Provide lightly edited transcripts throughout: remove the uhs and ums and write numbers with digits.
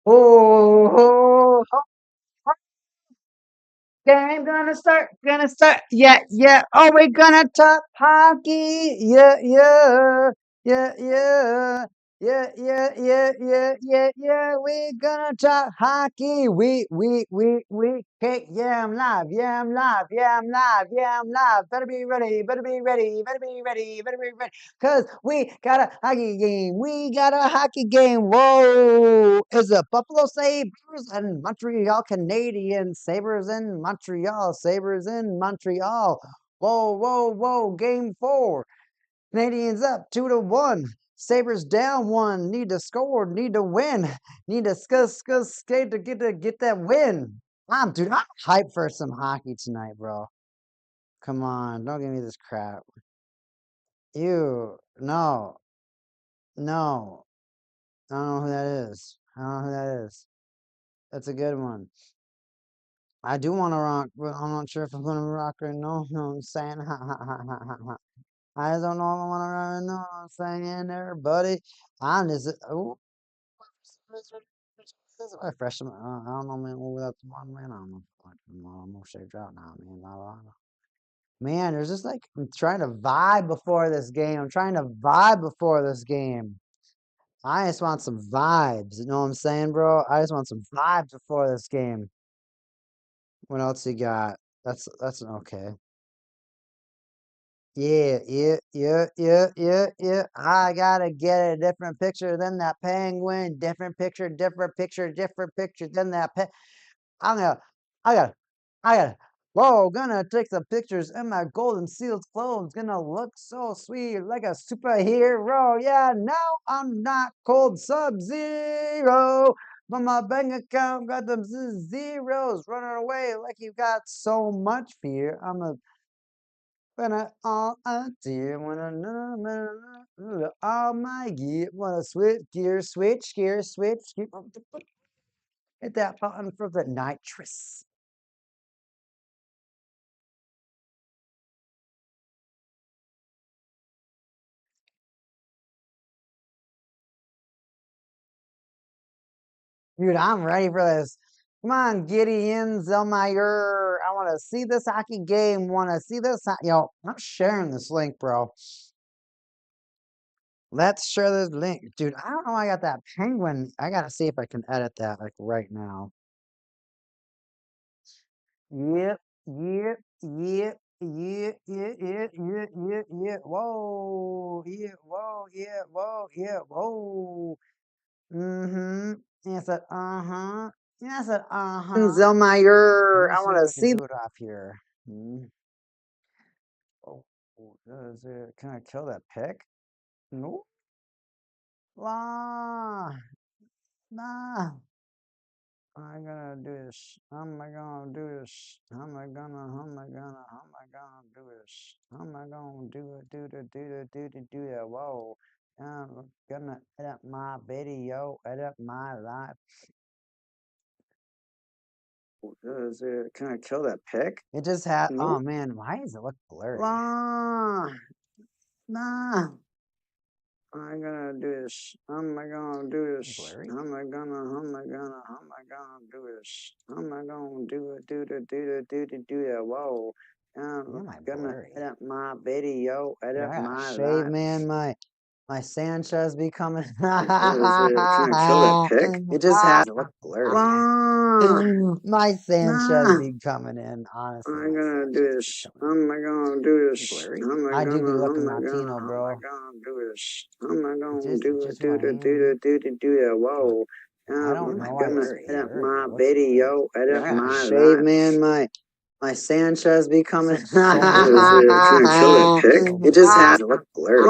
Oh, game gonna start. Yeah, yeah. Oh, we're gonna talk hockey. Yeah, yeah, yeah, yeah. Yeah, yeah, yeah, yeah, yeah, yeah. We gonna talk hockey. Yeah, I'm live. Yeah, I'm live. Yeah, I'm live. Yeah, I'm live. Better be ready. Better be ready. Better be ready. Better be ready. Cause we got a hockey game. We got a hockey game. Whoa! Is it Buffalo Sabres and Montreal Canadiens? Sabres in Montreal. Sabres in Montreal. Whoa, whoa, whoa! Game 4. Canadians up 2-1. Sabres down 1. Need to score. Need to win. Need to skate to get that win. Dude, I'm hyped for some hockey tonight, bro. Come on, don't give me this crap. Ew, no, no. I don't know who that is. I don't know who that is. That's a good one. I do want to rock, but I'm not sure if I'm gonna rock or no. No, I'm saying, I just don't know if I want to rock or no. I'm saying there, buddy. I'm just, oh, this is my freshman. I don't know, man. What that's one, man. I don't know. I'm gonna shake out now, man. Blah, blah, blah. Man, there's just like I'm trying to vibe before this game. I'm trying to vibe before this game. I just want some vibes. You know what I'm saying, bro? I just want some vibes before this game. What else you got? That's okay. Yeah, yeah, yeah, yeah, yeah, yeah. I gotta get a different picture than that penguin. Different picture, different picture, different picture than that I'm gonna, I gotta, I gotta. Whoa, gonna take some pictures in my golden sealed clothes. Gonna look so sweet like a superhero. Yeah, now I'm not cold sub-zero. But my bank account got them zeros running away like you got so much fear. I'm a when I all I did when I know all my gear wanna switch gear, switch gear. Hit that button for the nitrous. Dude, I'm ready for this. Come on, Gideon Zellmeyer. I want to see this hockey game. Want to see this? Yo, I'm sharing this link, bro. Let's share this link. Dude, I don't know why I got that penguin. I got to see if I can edit that like right now. Yep, yep, yep, yeah, yeah, yeah, yeah, yeah, yeah. Whoa, yeah, whoa, yeah, whoa, yeah, whoa. Mm-hmm. Yes, uh-huh. Yes, uh-huh. Zellmeyer. I want to see. Do it off here. Oh, can I kill that pick? No. La. Nah. I'm gonna do this. How am I gonna do this? How am I gonna do this? How am I gonna do it, do it. Whoa. I'm gonna edit my video, edit my life. Can I kill that pick? It just had, oh man, why does it look blurry? Nah. Nah. I'm gonna do this. How am I gonna do this? Blurry? How am I gonna do this? How am I gonna do it, do that? Whoa. I'm gonna edit my video, edit my shave, man, my Sanchez be coming. Can I kill that pick? It just has to look blurry. My Sanchez be coming in, honestly. I'm gonna do this. How am I gonna do this? Blurry? I do be looking Latino, bro. How am I gonna do this? How am I gonna do it, do that? Whoa. I don't know. I'm gonna edit my video, edit my shave, man, my Sanchez be coming. Can I kill that pick? It just has to look blurry.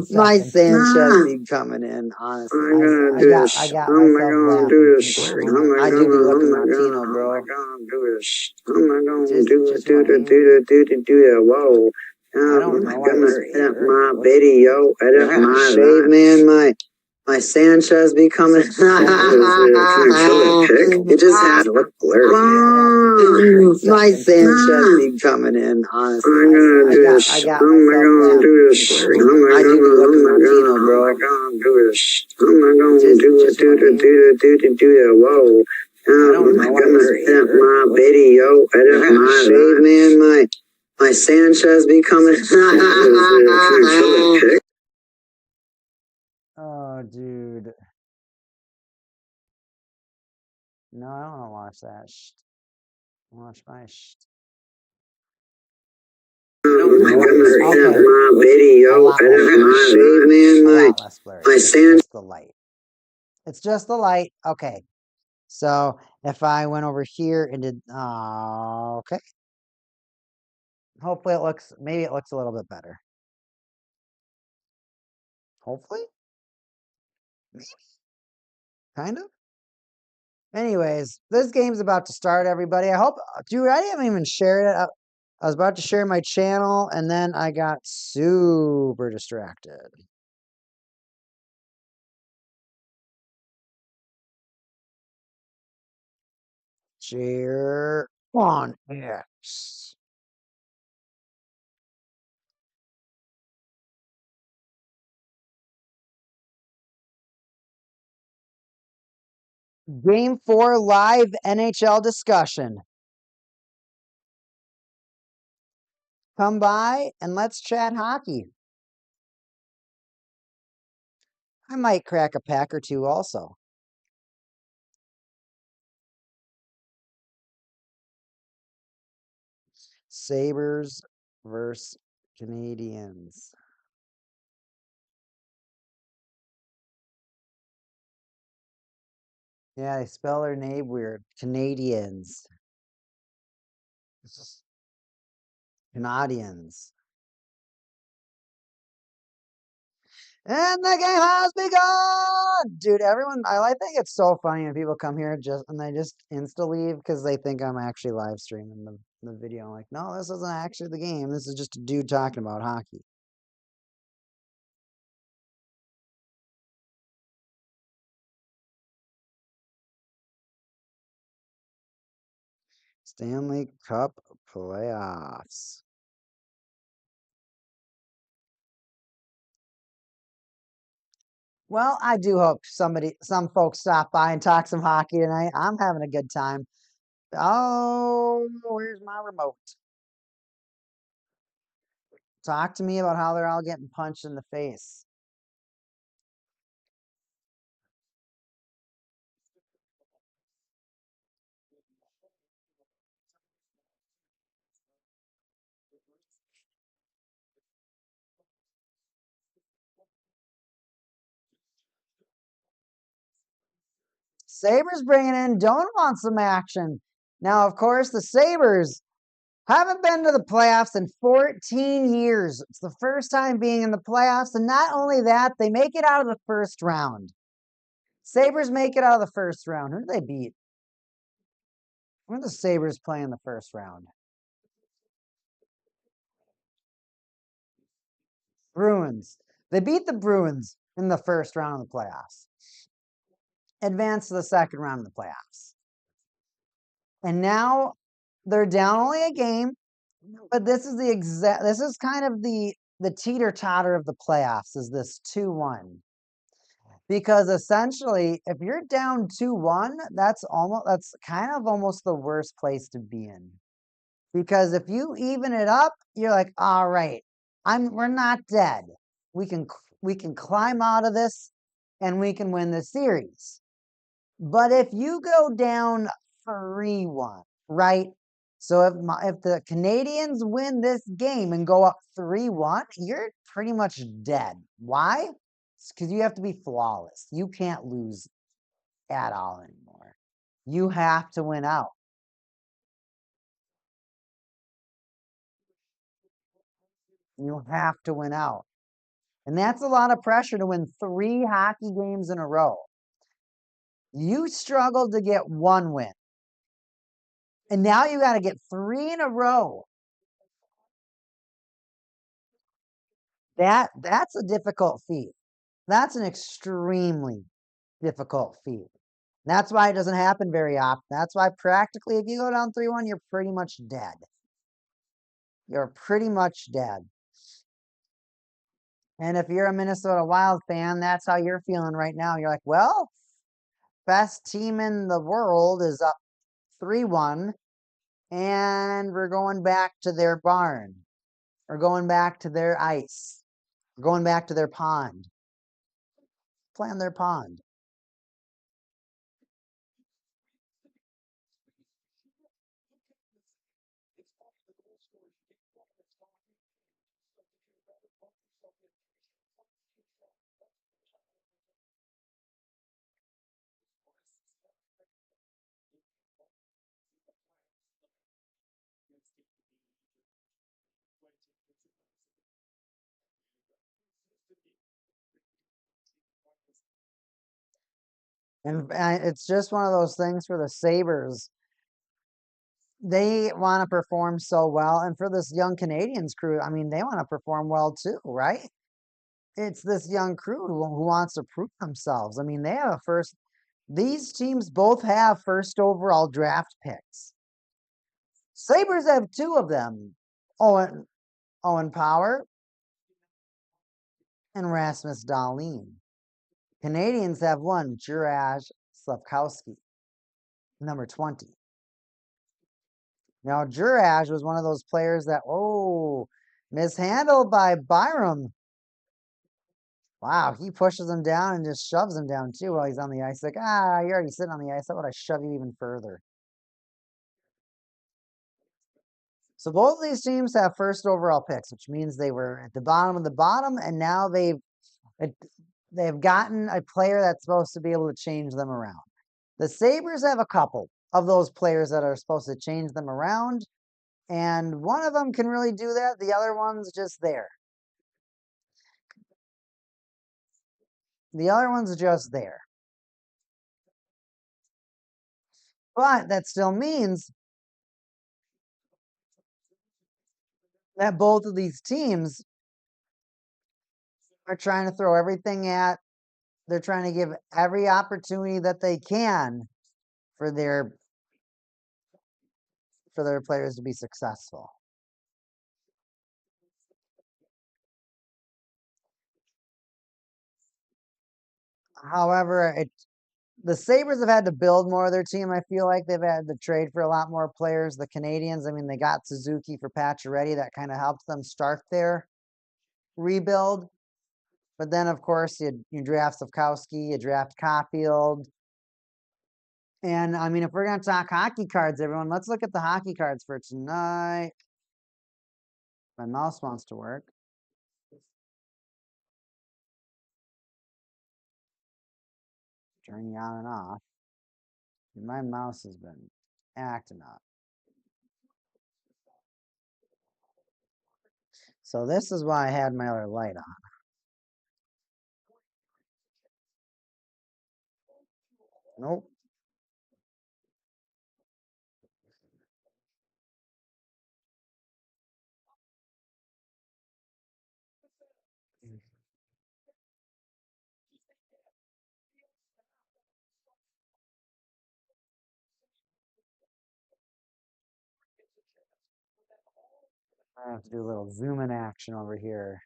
My Sanchez be coming in, honestly. I'm gonna do this. How am I gonna do this? I do be looking Latino, bro. How am I gonna do this? How am I gonna do it, do that? Whoa. I'm gonna edit my video, edit my shave, man, my Sanchez be coming. Can I kill that pick? It just has to look blurry. My Sanchez be coming in, honestly. I'm gonna do this. How am I gonna do this? I do be looking Latino, bro. How am I gonna do this? How am I gonna Whoa. I'm gonna step my video. Shave, man, my Sanchez becoming. Oh, dude. No, I don't want to watch that. Watch my my video. Shave, man, my Sanchez. It's just the light. It's just the light. Okay. So if I went over here and did, okay. Hopefully maybe it looks a little bit better. Hopefully. Maybe. Kind of. Anyways, this game's about to start, everybody. I hope, dude, I didn't even share it. I was about to share my channel, and then I got super distracted. Share on X. Game 4 live NHL discussion. Come by and let's chat hockey. I might crack a pack or two also. Sabres versus Canadiens. Yeah, they spell their name weird. Canadiens. Canadiens. And the game has begun! Dude, I think it's so funny when people come here and they just insta-leave because they think I'm actually live streaming the video. I'm like, no, this isn't actually the game. This is just a dude talking about hockey. Stanley Cup playoffs. Well, I do hope some folks stop by and talk some hockey tonight. I'm having a good time. Oh, where's my remote? Talk to me about how they're all getting punched in the face. Sabres bringing in Doan wants some action. Now, of course, the Sabres haven't been to the playoffs in 14 years. It's the first time being in the playoffs, and not only that, they make it out of the first round. Sabres make it out of the first round. Who do they beat? Who are the Sabres playing in the first round? Bruins. They beat the Bruins in the first round of the playoffs. Advance to the second round of the playoffs. And now they're down only a game, but this is kind of the teeter-totter of the playoffs is this 2-1. Because essentially, if you're down 2-1, that's kind of almost the worst place to be in. Because if you even it up, you're like, all right, we're not dead. We can climb out of this and we can win the series. But if you go down 3-1, right? So if the Canadiens win this game and go up 3-1, you're pretty much dead. Why? Because you have to be flawless. You can't lose at all anymore. You have to win out. You have to win out. And that's a lot of pressure to win 3 hockey games in a row. You struggled to get 1 win. And now you got to get 3 in a row. That's a difficult feat. That's an extremely difficult feat. That's why it doesn't happen very often. That's why practically if you go down 3-1, you're pretty much dead. You're pretty much dead. And if you're a Minnesota Wild fan, that's how you're feeling right now. You're like, well, best team in the world is up 3-1, and we're going back to their barn. We're going back to their ice. We're going back to their pond. Play on their pond. And it's just one of those things for the Sabres. They want to perform so well. And for this young Canadiens crew, I mean, they want to perform well too, right? It's this young crew who wants to prove themselves. I mean, they have these teams both have first overall draft picks. Sabres have 2 of them. Owen Power and Rasmus Dahlin. Canadiens have 1, Juraj Slafkowski, number 20. Now, Juraj was one of those players that, mishandled by Byram. Wow, he pushes him down and just shoves him down too while he's on the ice. Like, you're already sitting on the ice. How about I shove you even further? So both of these teams have first overall picks, which means they were at the bottom of the bottom, and now they've gotten a player that's supposed to be able to change them around. The Sabres have a couple of those players that are supposed to change them around, and one of them can really do that. The other one's just there. The other one's just there. But that still means that both of these teams are trying to throw everything they're trying to give every opportunity that they can for their players to be successful. However, the Sabres have had to build more of their team. I feel like they've had to trade for a lot more players. The Canadiens, I mean, they got Suzuki for Pacioretty. That kind of helped them start their rebuild. But then, of course, you draft Slafkowski, you draft Caulfield. And, I mean, if we're going to talk hockey cards, everyone, let's look at the hockey cards for tonight. My mouse wants to work. Turning on and off. My mouse has been acting up. So this is why I had my other light on. Nope. I have to do a little zoom in action over here.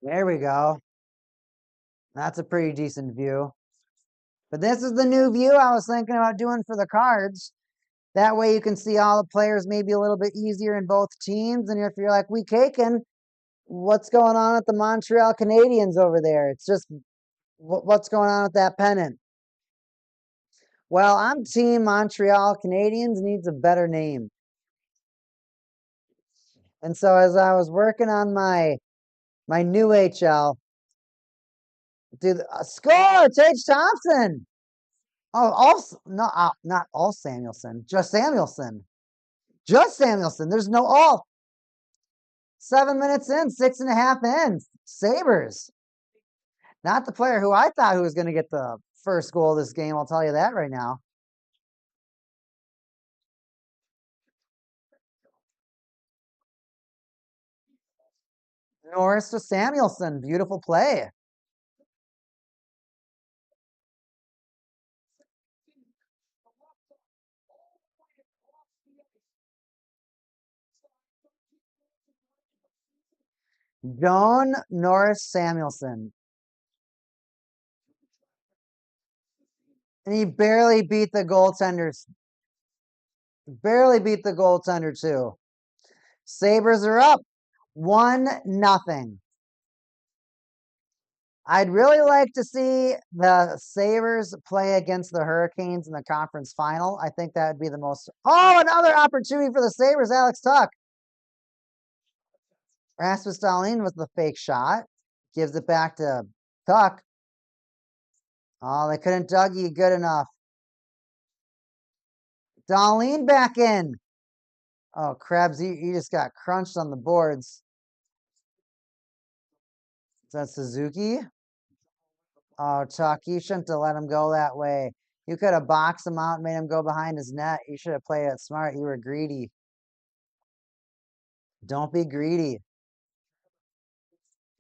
There we go. That's a pretty decent view. But this is the new view I was thinking about doing for the cards. That way you can see all the players maybe a little bit easier in both teams. And if you're like, we caking, what's going on at the Montreal Canadiens over there? It's just, what's going on with that pennant? Well, I'm team Montreal Canadiens needs a better name. And so as I was working on my new HL, Dude, score! Tage Thompson! Oh, not all Samuelson. Just Samuelson. Just Samuelson. There's no all. 7 minutes in, 6.5 in. Sabres. Not the player who I thought who was going to get the first goal of this game. I'll tell you that right now. Norris to Samuelson. Beautiful play. Joan Norris Samuelson. And he barely beat the goaltenders. Barely beat the goaltender, too. Sabres are up 1-0. I'd really like to see the Sabres play against the Hurricanes in the conference final. I think that would be the most... Oh, another opportunity for the Sabres, Alex Tuch. Rasmus Dahlin with the fake shot. Gives it back to Tuch. Oh, they couldn't Dougie good enough. Dahlin back in. Oh, Krebs, he just got crunched on the boards. Is that Suzuki? Oh, Chuck, you shouldn't have let him go that way. You could have boxed him out and made him go behind his net. You should have played it smart. You were greedy. Don't be greedy.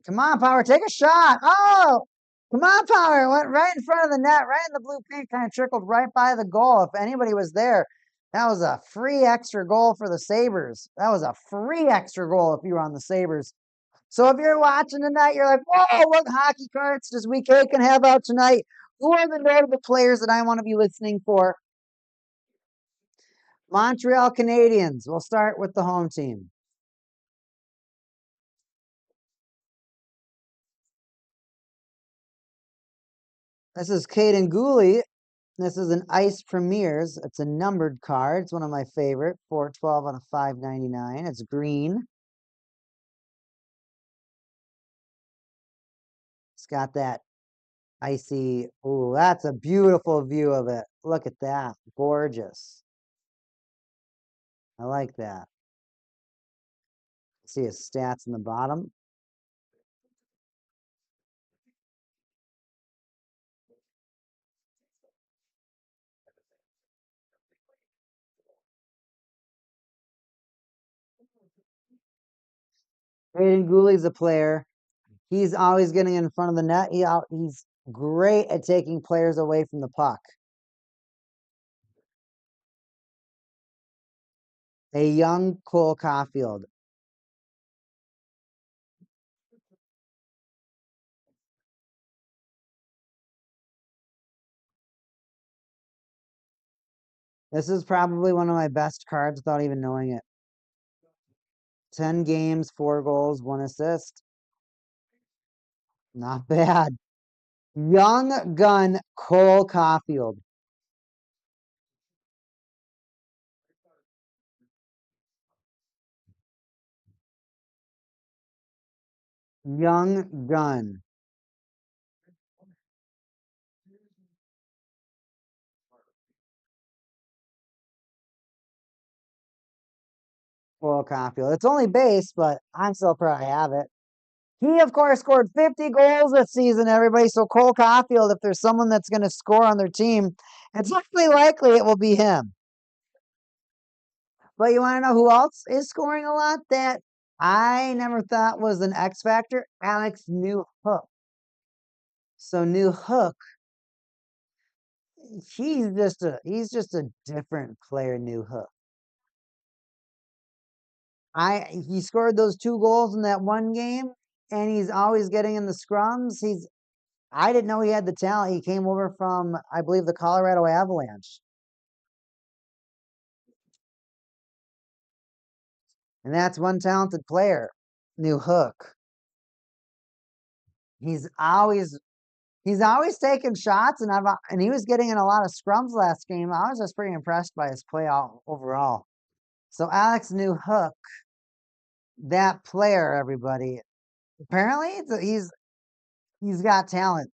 Come on, Power, take a shot. Oh, come on, Power. It went right in front of the net, right in the blue paint, kind of trickled right by the goal. If anybody was there, that was a free extra goal for the Sabres. That was a free extra goal if you were on the Sabres. So if you're watching tonight, you're like, whoa, what hockey cards does Week 8 can have out tonight? Who are the notable players that I want to be listening for? Montreal Canadiens. We'll start with the home team. This is Caden Gooley. This is an Ice Premiers. It's a numbered card. It's one of my favorite. 412 out of 599. It's green. It's got that icy. Oh, that's a beautiful view of it. Look at that. Gorgeous. I like that. See his stats in the bottom. Caden Gooley's a player. He's always getting in front of the net. He's great at taking players away from the puck. A young Cole Caulfield. This is probably one of my best cards without even knowing it. 10 games, 4 goals, 1 assist. Not bad. Young gun Cole Caulfield. Young gun. Cole Caulfield. It's only base, but I'm still proud I have it. He, of course, scored 50 goals this season, everybody. So Cole Caulfield, if there's someone that's going to score on their team, it's highly likely it will be him. But you want to know who else is scoring a lot that I never thought was an X factor? Alex Newhook. So Newhook, he's just a different player, Newhook. He scored those 2 goals in that one game, and he's always getting in the scrums. I didn't know he had the talent. He came over from, I believe, the Colorado Avalanche. And that's one talented player, Newhook. He's always taking shots, and he was getting in a lot of scrums last game. I was just pretty impressed by his play overall. So Alex Newhook, that player, everybody. Apparently, he's got talent.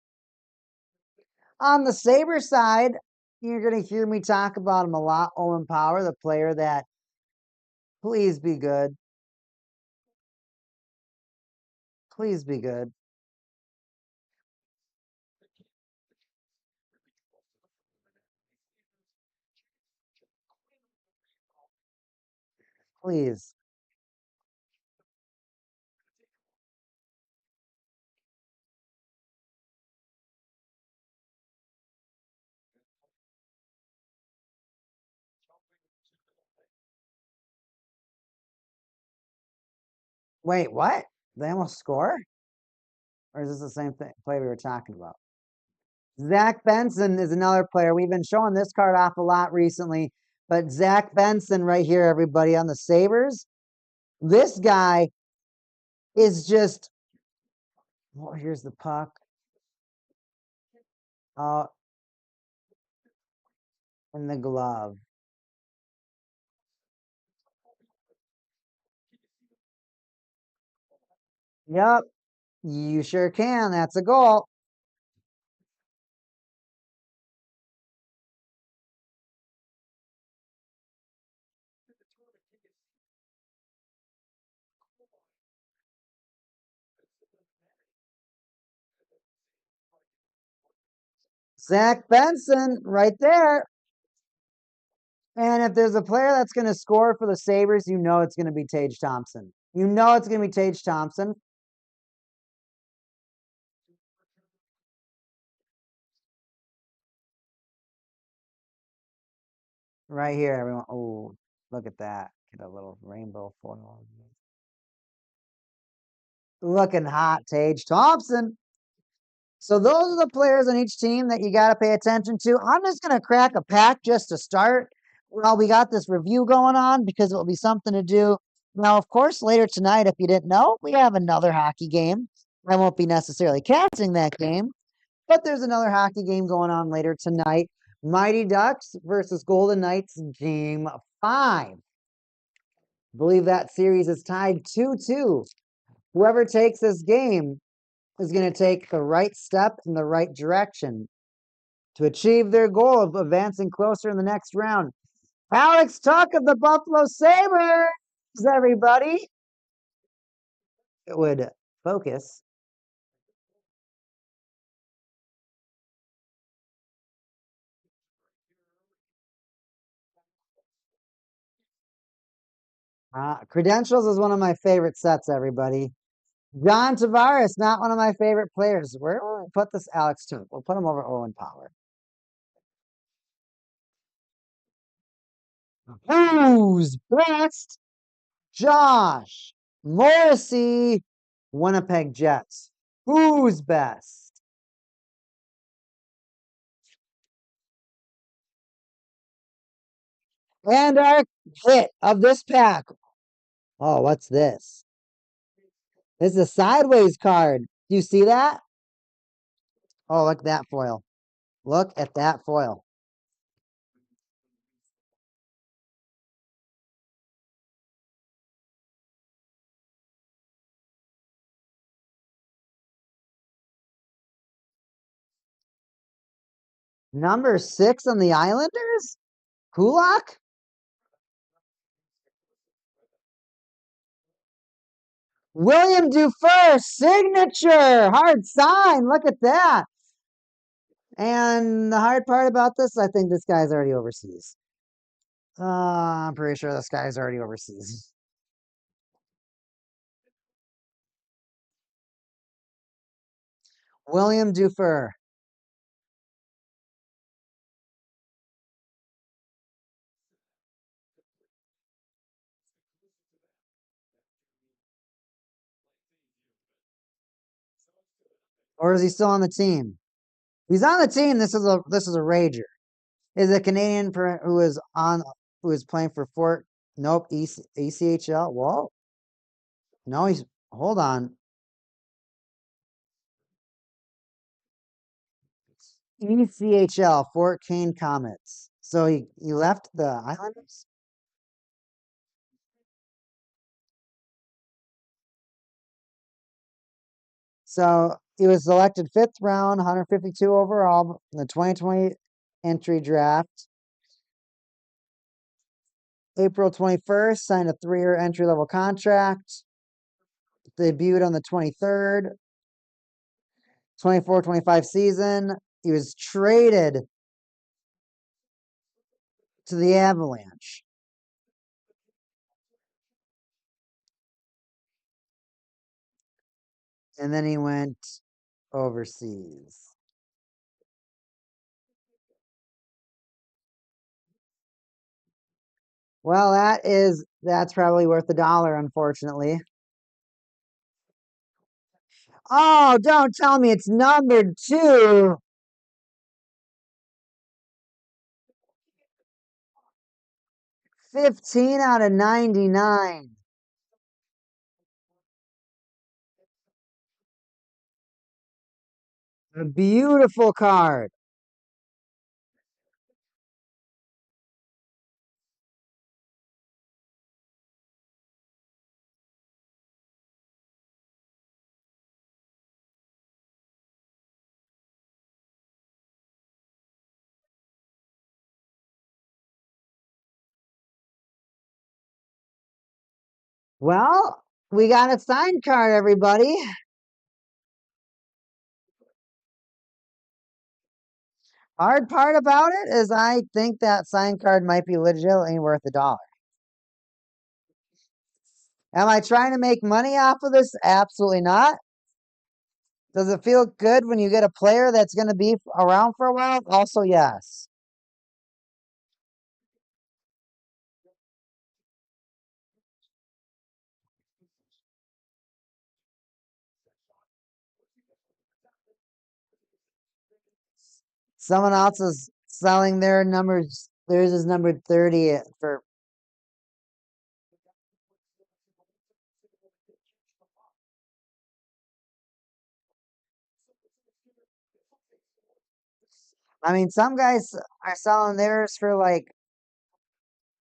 On the Sabres side, you're going to hear me talk about him a lot. Owen Power, the player that, please be good. Please be good. Please. Wait, what? They almost score? Or is this the same play we were talking about? Zach Benson is another player. We've been showing this card off a lot recently. But Zach Benson right here, everybody, on the Sabres. This guy is just... Oh, here's the puck. In the glove. Yep, you sure can. That's a goal. Zach Benson right there. And if there's a player that's going to score for the Sabres, you know it's going to be Tage Thompson. You know it's going to be Tage Thompson. Right here, everyone. Oh, look at that. Get a little rainbow foil. Looking hot, Tage Thompson. So those are the players on each team that you got to pay attention to. I'm just going to crack a pack just to start. Well, we got this review going on because it will be something to do. Now, of course, later tonight, if you didn't know, we have another hockey game. I won't be necessarily catching that game, but there's another hockey game going on later tonight. Mighty Ducks versus Golden Knights, Game 5. I believe that series is tied 2-2. Whoever takes this game is going to take the right step in the right direction to achieve their goal of advancing closer in the next round. Alex Tuck of the Buffalo Sabres, everybody. It would focus. Credentials is one of my favorite sets, everybody. John Tavares, not one of my favorite players. Where will we put this Alex Tuck? We'll put him over Owen Power. Who's best? Josh Morrissey, Winnipeg Jets. Who's best? And our hit of this pack. Oh, what's this? This is a sideways card. Do you see that? Oh, look at that foil. Look at that foil. Number 6 on the Islanders? Kulak? William Dufour, signature, hard sign. Look at that. And the hard part about this, I think this guy's already overseas. I'm pretty sure this guy's already overseas. William Dufour. Or is he still on the team? He's on the team. This is a rager. Is a Canadian who is playing for Fort. Nope, ECHL. Whoa. No, he's hold on. ECHL, Fort Kane Comets. So he left the Islanders? So He was selected 5th round, 152 overall in the 2020 entry draft. April 21st, signed a 3-year entry-level contract. Debuted on the 23rd. 24-25 season. He was traded to the Avalanche. And then he went overseas. Well, that's probably worth $1, unfortunately. Oh, don't tell me it's numbered 2. $15/99. A beautiful card. Well, we got a signed card, everybody. Hard part about it is I think that signed card might be legitimately worth $1. Am I trying to make money off of this? Absolutely not. Does it feel good when you get a player that's going to be around for a while? Also, yes. Someone else is selling their numbers. Theirs is numbered 30 for. I mean, some guys are selling theirs for like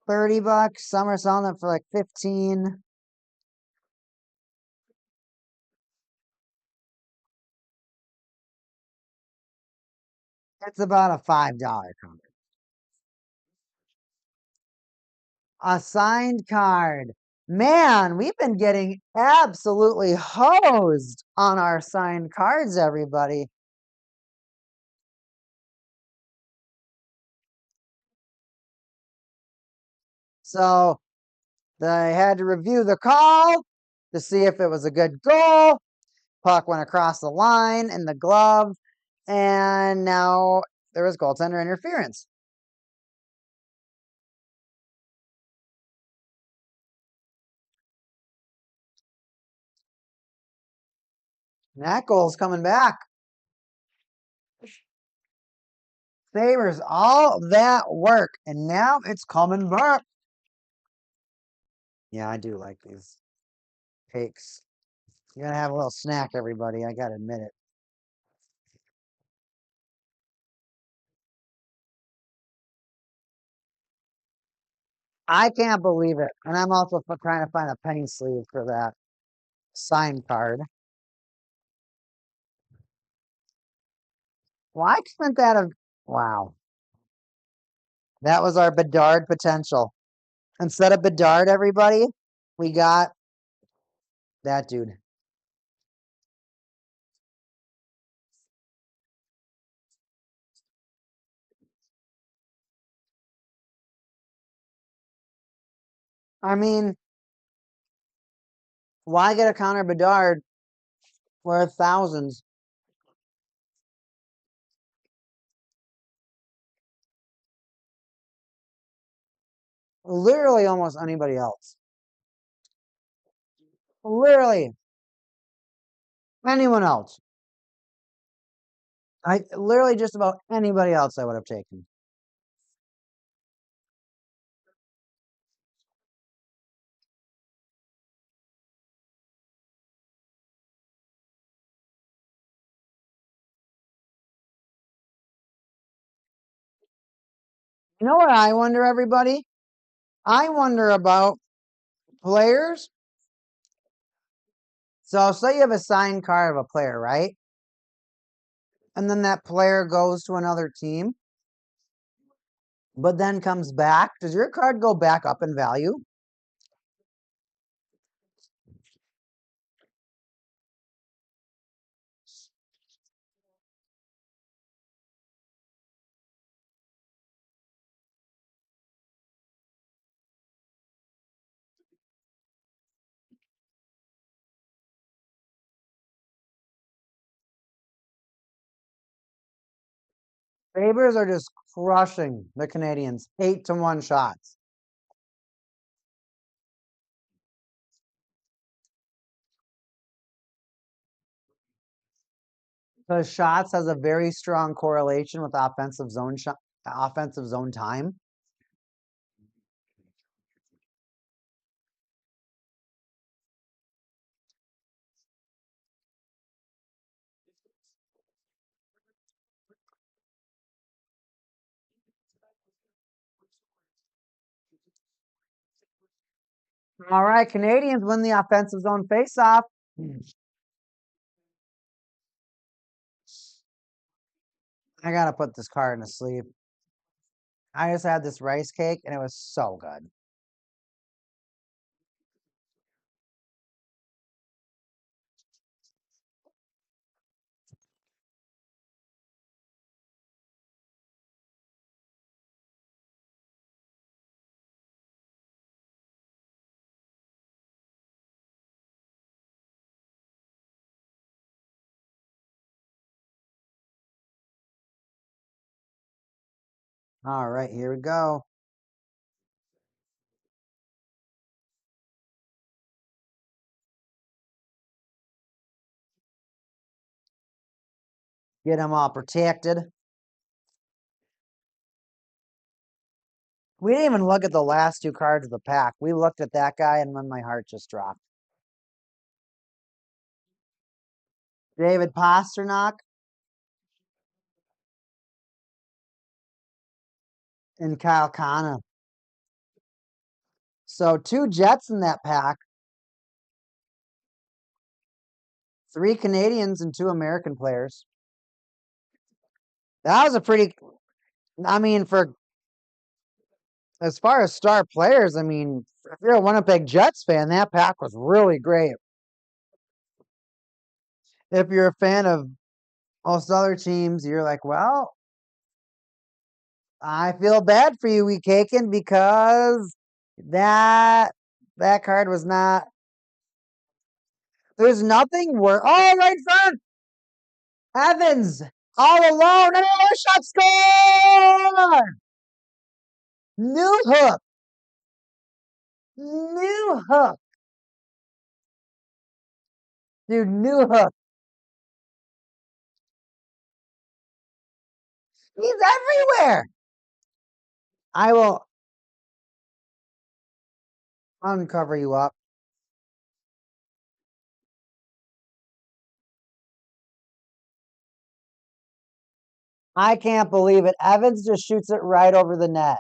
$30. Some are selling it for like 15. It's about a $5 card. A signed card. Man, we've been getting absolutely hosed on our signed cards, everybody. So they had to review the call to see if it was a good goal. Puck went across the line in the glove, and now there was goaltender interference. And that goal's coming back. Sabres all that work, and now it's coming back. Yeah, I do like these cakes. You're going to have a little snack, everybody. I got to admit it. I can't believe it. And I'm also trying to find a penny sleeve for that sign card. Why couldn't that have... Wow. That was our Bedard potential. Instead of Bedard, everybody, we got that dude. I mean, why get a Connor Bedard worth thousands? Literally almost anybody else. Literally anyone else. I literally just about anybody else I would have taken. You know what I wonder, everybody? I wonder about players. So say you have a signed card of a player, right? and then that player goes to another team, but then comes back, does your card go back up in value? Sabres are just crushing the Canadiens. 8-1 shots. Because shots has a very strong correlation with offensive zone time. All right, Canadiens win the offensive zone faceoff. I gotta put this card to sleep. I just had this rice cake and it was so good. All right, here we go. Get them all protected. We didn't even look at the last two cards of the pack. We looked at that guy and then my heart just dropped. David Pastrnak and Kyle Kana. So 2 Jets in that pack. 3 Canadians and 2 American players. That was a pretty, I mean, for as far as star players, I mean, if you're a Winnipeg Jets fan, that pack was really great. If you're a fan of most other teams, you're like, well, I feel bad for you, Weekaken, because that card was not. There's nothing worse. Oh, right front! Evans! All alone! And another shot score! New hook! New hook! Dude, new hook. He's everywhere! I will uncover you up. I can't believe it. Evans just shoots it right over the net.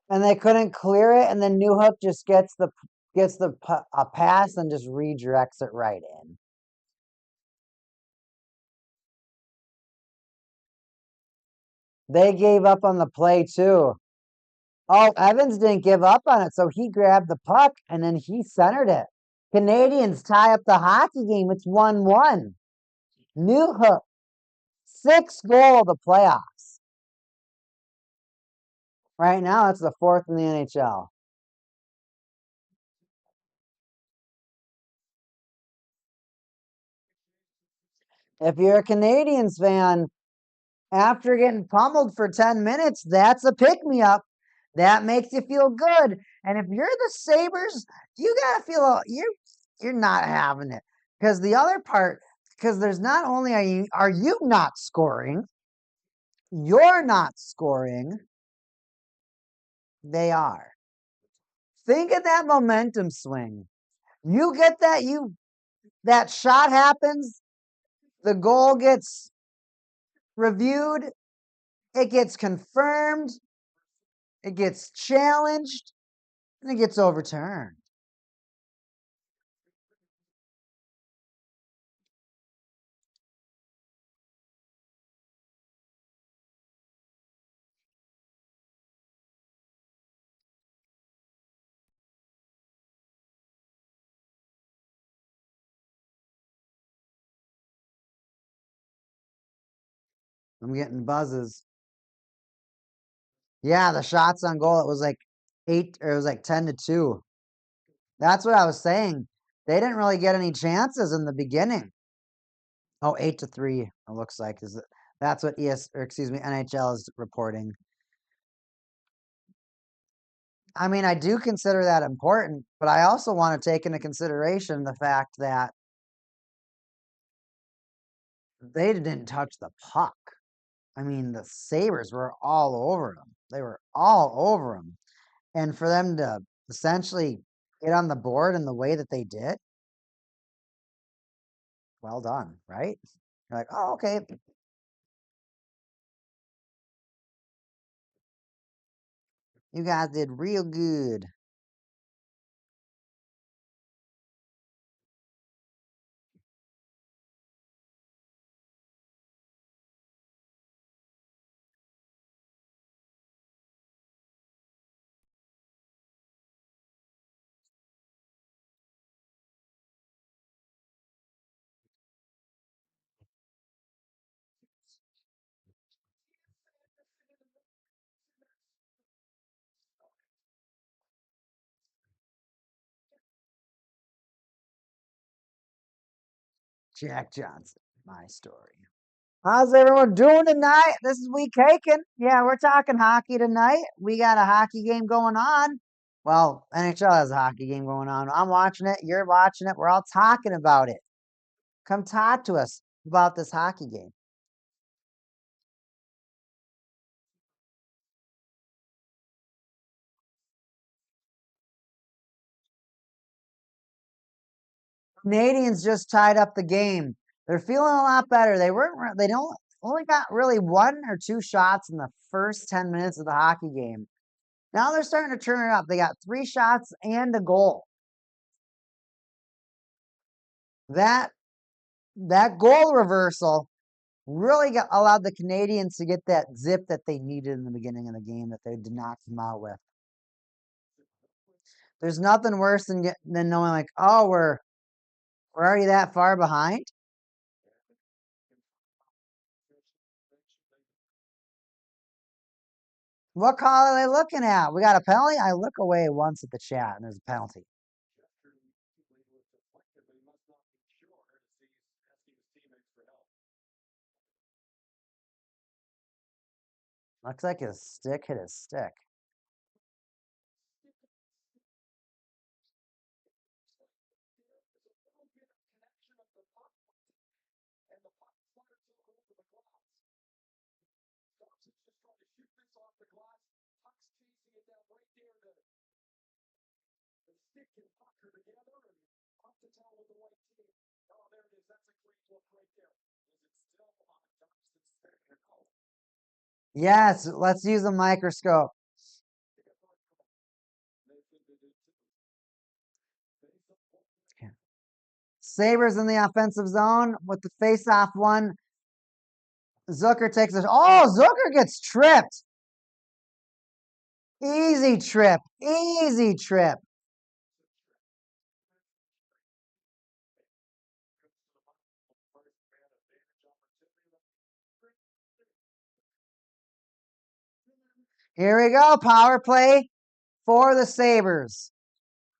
And they couldn't clear it, and then Newhook just gets a pass and just redirects it right in. They gave up on the play too. Oh, Evans didn't give up on it, so he grabbed the puck and then he centered it. Canadiens tie up the hockey game. It's 1-1. Newhook, 6th goal of the playoffs. Right now, it's the 4th in the NHL. If you're a Canadiens fan, after getting pummeled for 10 minutes, that's a pick-me-up. That makes you feel good. And if you're the Sabres, you gotta feel you're not having it. Because the other part, because there's not only are you not scoring, you're not scoring, they are. Think of that momentum swing. You get that shot happens, the goal gets reviewed, it gets confirmed, it gets challenged, and it gets overturned. I'm getting buzzes. Yeah, the shots on goal, it was like 8, or it was like 10-2. That's what I was saying. They didn't really get any chances in the beginning. Oh, 8-3, it looks like. That's what NHL is reporting. I mean, I do consider that important, but I also want to take into consideration the fact that they didn't touch the puck. I mean, the Sabres were all over them. They were all over them. And for them to essentially get on the board in the way that they did, well done, right? You're like, oh, okay. You guys did real good. Jack Johnson, my story. How's everyone doing tonight? This is Week Haken. Yeah, we're talking hockey tonight. We got a hockey game going on. Well, NHL has a hockey game going on. I'm watching it. You're watching it. We're all talking about it. Come talk to us about this hockey game. Canadiens just tied up the game. They're feeling a lot better. They don't only got really 1 or 2 shots in the first 10 minutes of the hockey game. Now they're starting to turn it up. They got 3 shots and a goal. That goal reversal really allowed the Canadiens to get that zip that they needed in the beginning of the game that they did not come out with. There's nothing worse than knowing like, oh, we're already that far behind. What call are they looking at? We got a penalty? I look away once at the chat and there's a penalty. Looks like his stick hit his stick. Yes, let's use a microscope. Sabres in the offensive zone with the face-off one. Zucker takes it. Oh, Zucker gets tripped. Easy trip. Easy trip. Here we go. Power play for the Sabres.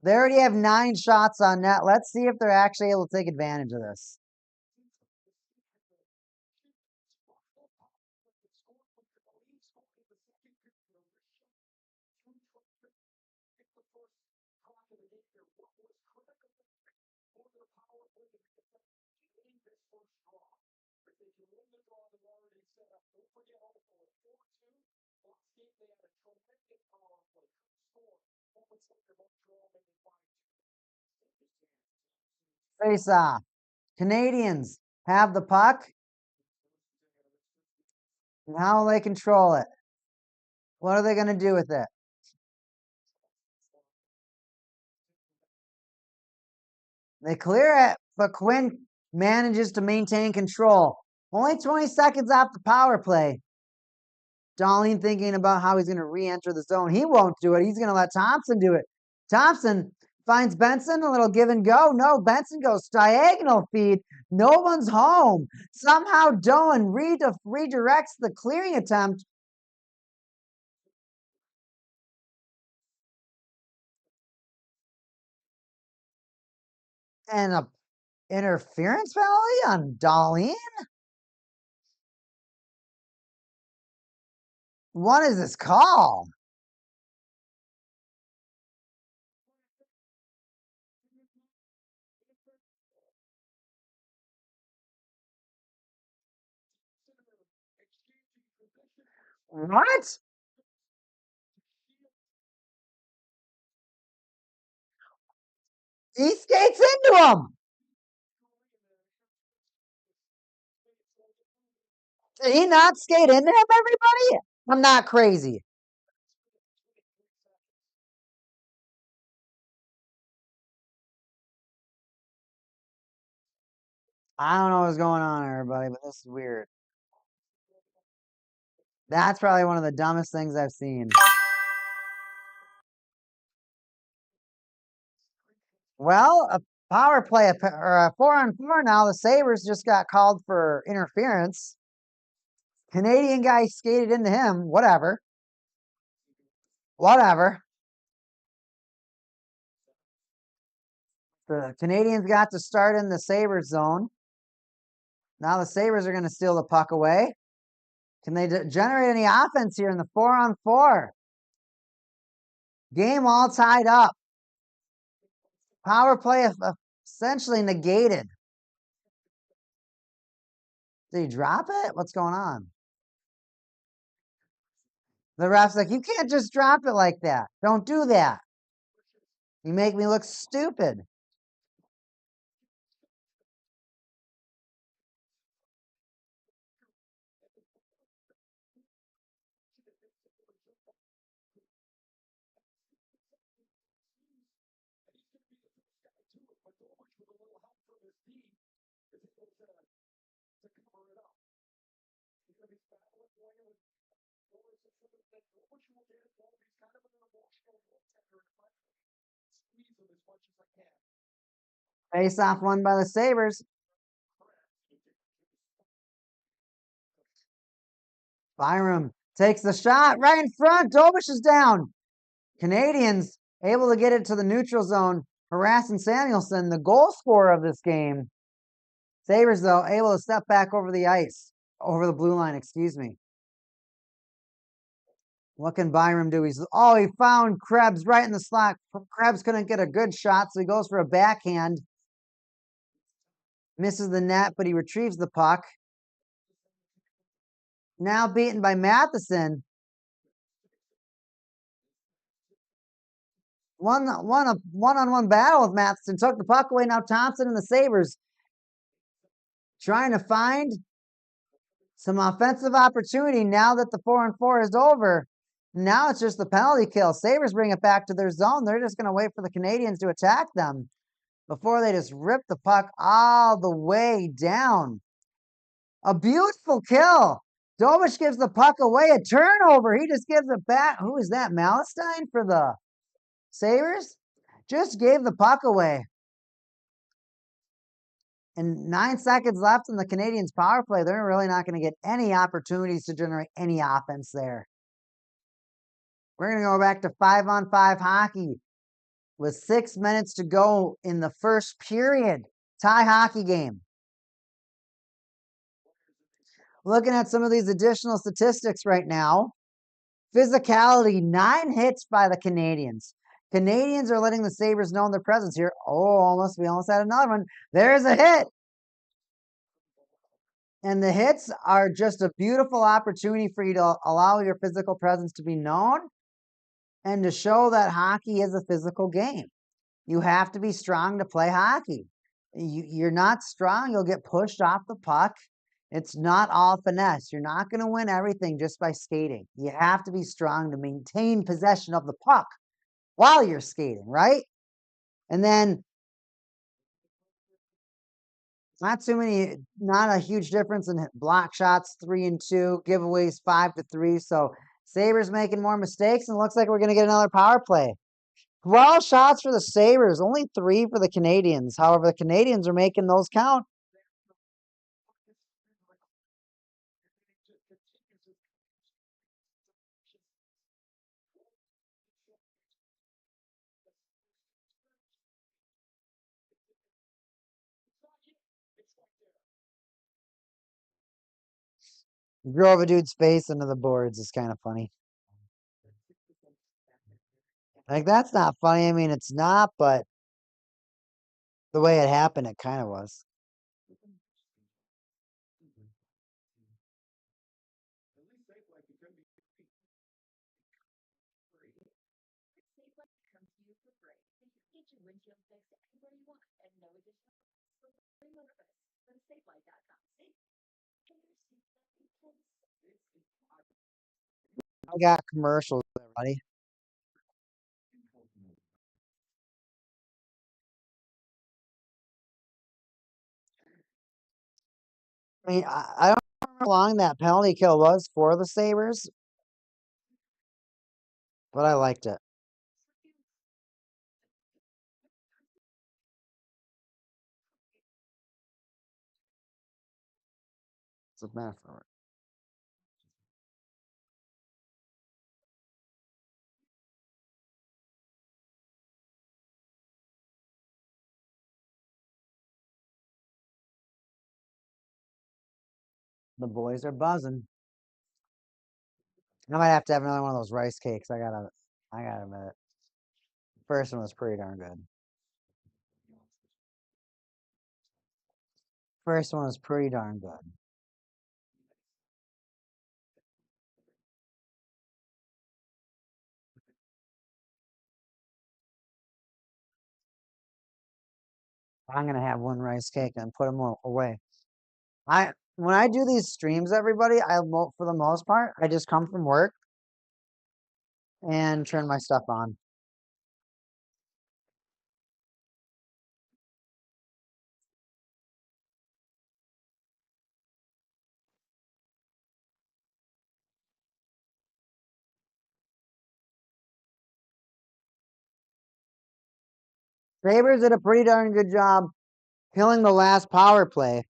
They already have 9 shots on net. Let's see if they're actually able to take advantage of this. Face off. Canadiens have the puck. And how will they control it? What are they going to do with it? They clear it, but Quinn manages to maintain control. Only 20 seconds off the power play. Dahlin thinking about how he's going to re-enter the zone. He won't do it. He's going to let Thompson do it. Thompson Finds Benson, a little give and go. No, Benson goes diagonal feed. No one's home. Somehow Doan redirects the clearing attempt. And a interference penalty on Darlene? What is this call? What? He skates into him. Did he not skate into him, everybody? I'm not crazy. I don't know what's going on, everybody, but this is weird. That's probably one of the dumbest things I've seen. Well, a power play, or a 4-on-4 now. The Sabres just got called for interference. Canadian guy skated into him. Whatever. The Canadians got to start in the Sabres zone. Now the Sabres are going to steal the puck away. Can they generate any offense here in the 4-on-4? Game all tied up. Power play essentially negated. Did he drop it? What's going on? The ref's like, you can't just drop it like that. Don't do that. You make me look stupid. Face off won by the Sabres. Byram takes the shot right in front. Dobish is down. Canadians able to get it to the neutral zone, harassing Samuelson, the goal scorer of this game. Sabres, though, able to step back over the ice, over the blue line, excuse me. What can Byram do? He found Krebs right in the slot. Krebs couldn't get a good shot, so he goes for a backhand. Misses the net, but he retrieves the puck. Now beaten by Matheson. One-on-one battle with Matheson. Took the puck away. Now Thompson and the Sabres trying to find some offensive opportunity now that the 4-on-4 is over. Now it's just the penalty kill. Sabres bring it back to their zone. They're just going to wait for the Canadiens to attack them before they just rip the puck all the way down. A beautiful kill. Dobish gives the puck away. A turnover. He just gives it back. Who is that? Malestein for the Sabres? Just gave the puck away. And 9 seconds left in the Canadiens' power play. They're really not going to get any opportunities to generate any offense there. We're going to go back to 5-on-5 hockey with 6 minutes to go in the first period. Tie hockey game. Looking at some of these additional statistics right now. Physicality, 9 hits by the Canadiens. Canadiens are letting the Sabres know their presence here. Oh, we almost had another one. There's a hit. And the hits are just a beautiful opportunity for you to allow your physical presence to be known and to show that hockey is a physical game. You have to be strong to play hockey. You're not strong, you'll get pushed off the puck. It's not all finesse. You're not going to win everything just by skating. You have to be strong to maintain possession of the puck while you're skating, right? And then not a huge difference in block shots, 3-2, giveaways 5-3. So Sabres making more mistakes, and it looks like we're going to get another power play. 12 shots for the Sabres, only 3 for the Canadiens. However, the Canadiens are making those count. Drove a dude's face into the boards is kind of funny. Like, that's not funny. I mean, it's not, but the way it happened, it kind of was. I got commercials, everybody. I mean, I don't know how long that penalty kill was for the Sabres, but I liked it. It's a metaphor. The boys are buzzing. I might have to have another one of those rice cakes. I gotta admit it. First one was pretty darn good. First one was pretty darn good. I'm gonna have one rice cake and put them away. When I do these streams, everybody, for the most part, I just come from work and turn my stuff on. Sabres did a pretty darn good job killing the last power play.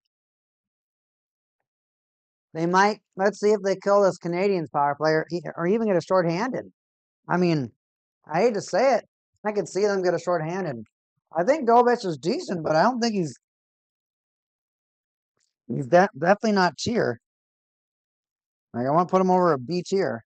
They might, let's see if they kill this Canadiens power play or even get a shorthanded. I mean, I hate to say it. I could see them get a shorthanded. I think Dobich is decent, but I don't think he's definitely not tier. Like, I want to put him over a B tier.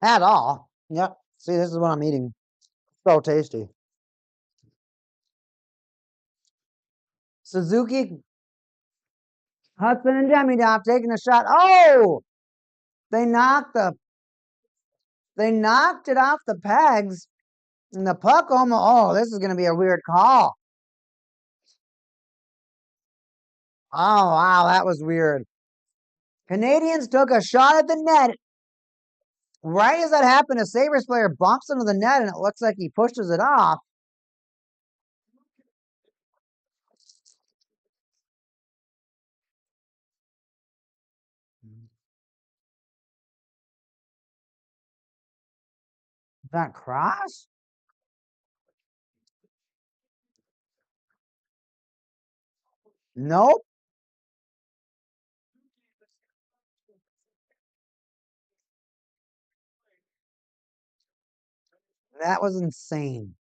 At all. Yep. See, this is what I'm eating. So tasty. Suzuki, Hudson, and Demidov taking a shot. Oh! They knocked it off the pegs. And the puck almost, oh, this is going to be a weird call. Oh, wow, that was weird. Canadiens took a shot at the net. Right as that happened, a Sabres player bumps into the net, and it looks like he pushes it off. Is that cross? Nope. That was insane.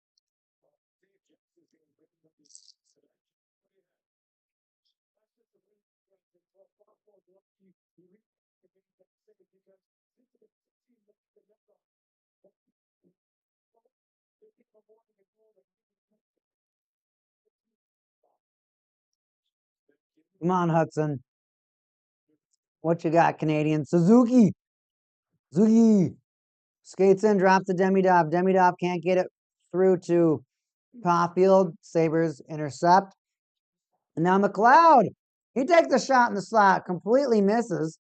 Come on, Hudson. What you got, Canadian? Suzuki skates in, drops the Demidov. Demidov can't get it through to Caulfield. Sabres intercept. And now McLeod. He takes a shot in the slot, completely misses.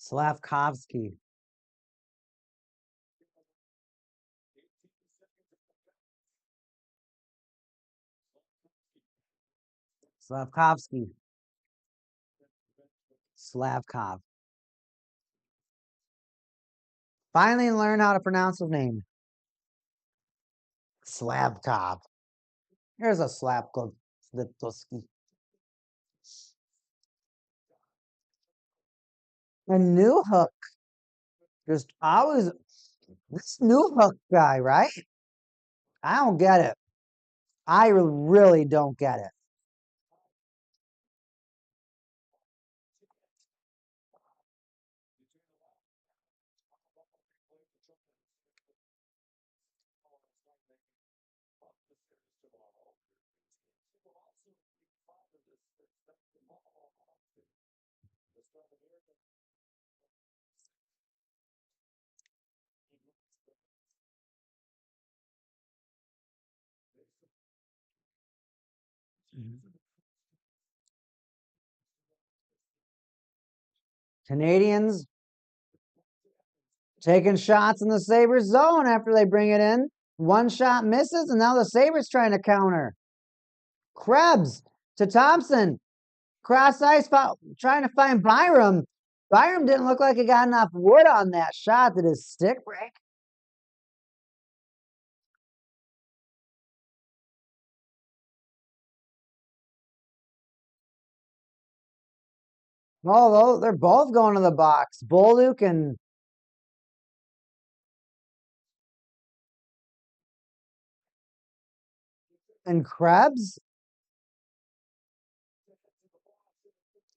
Slavkovsky. Slavkovsky. Slavkov. Finally learn how to pronounce his name. Slavkov. Here's a Slavkovsky. A new hook. Just always this new hook guy, right? I don't get it. I really don't get it. Canadiens taking shots in the Sabres zone after they bring it in. One shot misses, and now the Sabres trying to counter. Krebs to Thompson. Cross ice, trying to find Byram. Byram didn't look like he got enough wood on that shot. Did his stick break? Oh, they're both going to the box. Bolduc and Krebs.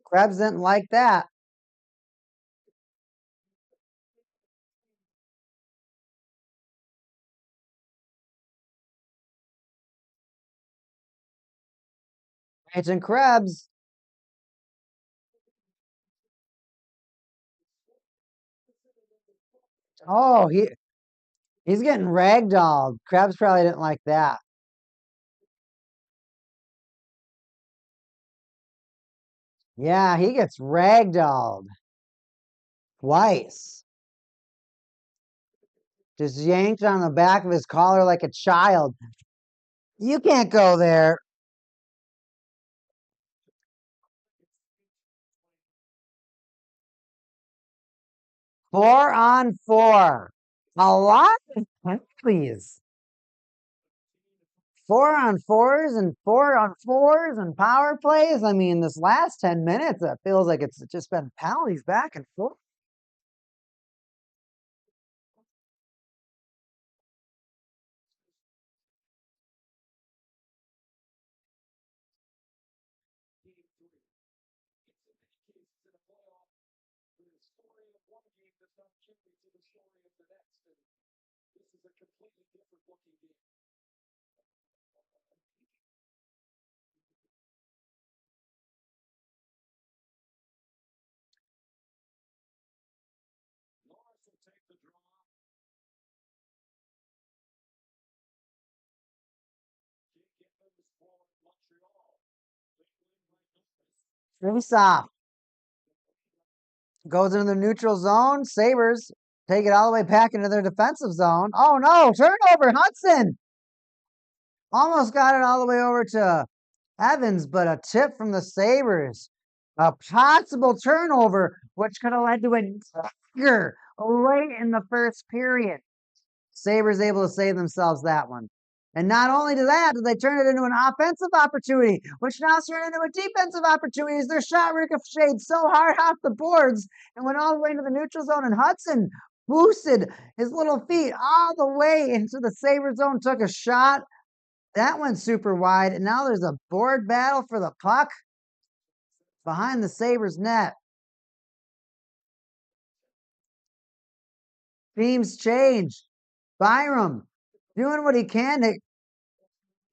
Krebs didn't like that. Agent Krebs. Oh, he's getting ragdolled. Krebs probably didn't like that. Yeah, he gets ragdolled. Twice. Just yanked on the back of his collar like a child. You can't go there. Four on four. A lot of penalties. 4-on-4s and 4-on-4s and power plays. I mean, this last 10 minutes, it feels like it's just been penalties back and forth. Face off. Goes into the neutral zone. Sabres take it all the way back into their defensive zone. Oh no, turnover, Hudson. Almost got it all the way over to Evans, but a tip from the Sabres. A possible turnover, which could have led to a dagger late in the first period. Sabres able to save themselves that one. And not only did they turn it into an offensive opportunity, which now turned into a defensive opportunity as their shot ricocheted so hard off the boards and went all the way into the neutral zone. And Hudson boosted his little feet all the way into the Sabres zone, took a shot. That went super wide. And now there's a board battle for the puck behind the Sabres net. Teams change. Byram doing what he can to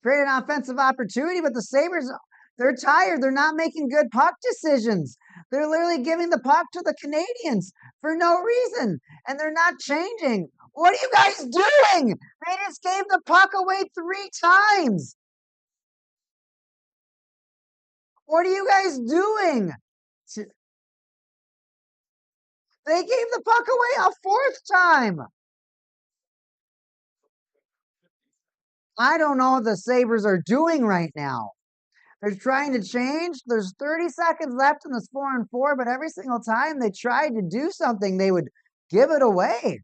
create an offensive opportunity, but the Sabres, they're tired. They're not making good puck decisions. They're literally giving the puck to the Canadiens for no reason, and they're not changing. What are you guys doing? They just gave the puck away 3 times. What are you guys doing? They gave the puck away a fourth time. I don't know what the Sabres are doing right now. They're trying to change. There's 30 seconds left in this 4-on-4, but every single time they tried to do something, they would give it away.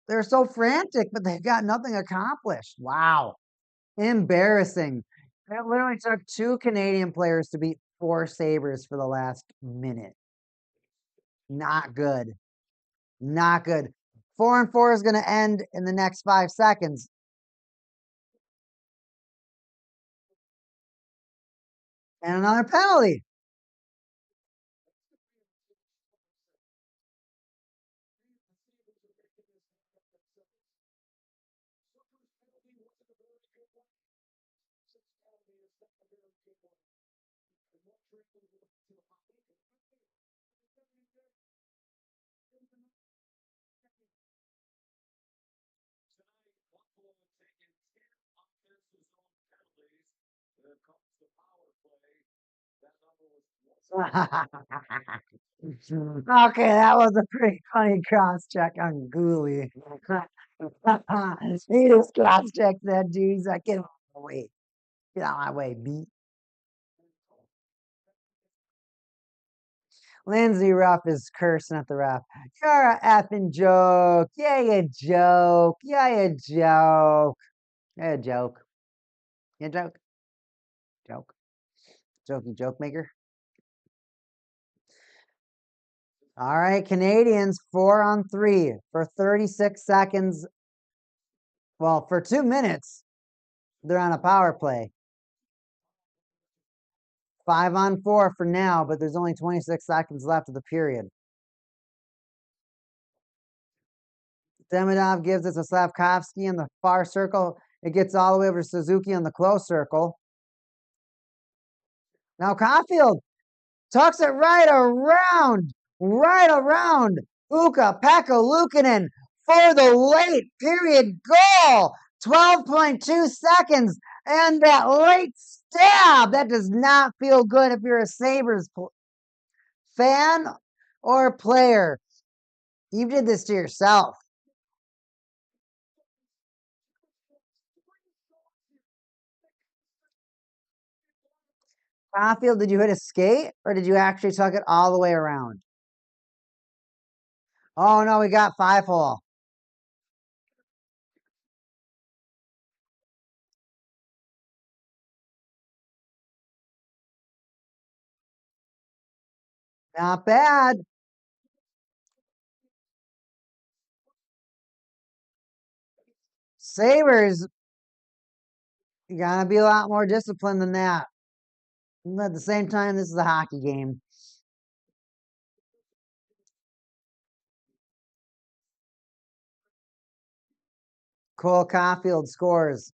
They're so frantic, but they've got nothing accomplished. Wow. Embarrassing. It literally took 2 Canadian players to beat 4 Sabres for the last minute. Not good. Not good. 4-on-4 is going to end in the next 5 seconds. And another penalty. Okay, that was a pretty funny cross check on Gooley. He just cross checked that dude. He's like, get out of my way. Get out of my way, beat. Lindsay Ruff is cursing at the ref. You're a effing joke. Yeah, you joke. Yeah, you joke. Yeah, joke. You joke. Joke. Jokey joke maker. All right, Canadiens 4-on-3 for 36 seconds. Well, for 2 minutes, they're on a power play. 5-on-4 for now, but there's only 26 seconds left of the period. Demidov gives it to Slavkovsky in the far circle. It gets all the way over to Suzuki in the close circle. Now Caulfield tucks it right around Ukko-Pekka Luukkonen for the late period goal. 12.2 seconds, and that late stab, that does not feel good if you're a Sabres fan or player. You did this to yourself. Caulfield, did you hit a skate, or did you actually tuck it all the way around? Oh, no, we got 5-hole. Not bad. Sabres, you gotta be a lot more disciplined than that. And at the same time, this is a hockey game. Cole Caulfield scores.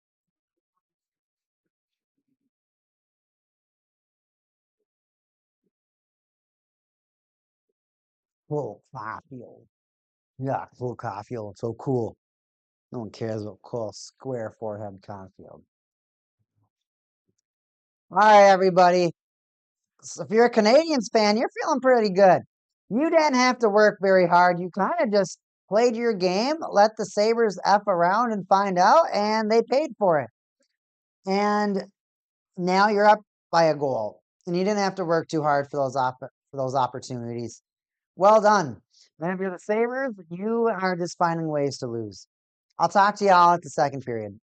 Cole Caulfield. Yeah, Cole Caulfield. So cool. No one cares about Cole Square Forehead Caulfield. All right, everybody. So if you're a Canadiens fan, you're feeling pretty good. You didn't have to work very hard. You kind of just played your game, let the Sabres F around and find out, and they paid for it. And now you're up by a goal. And you didn't have to work too hard for those opportunities. Well done. And if you're the Sabres, you are just finding ways to lose. I'll talk to y'all at the second period.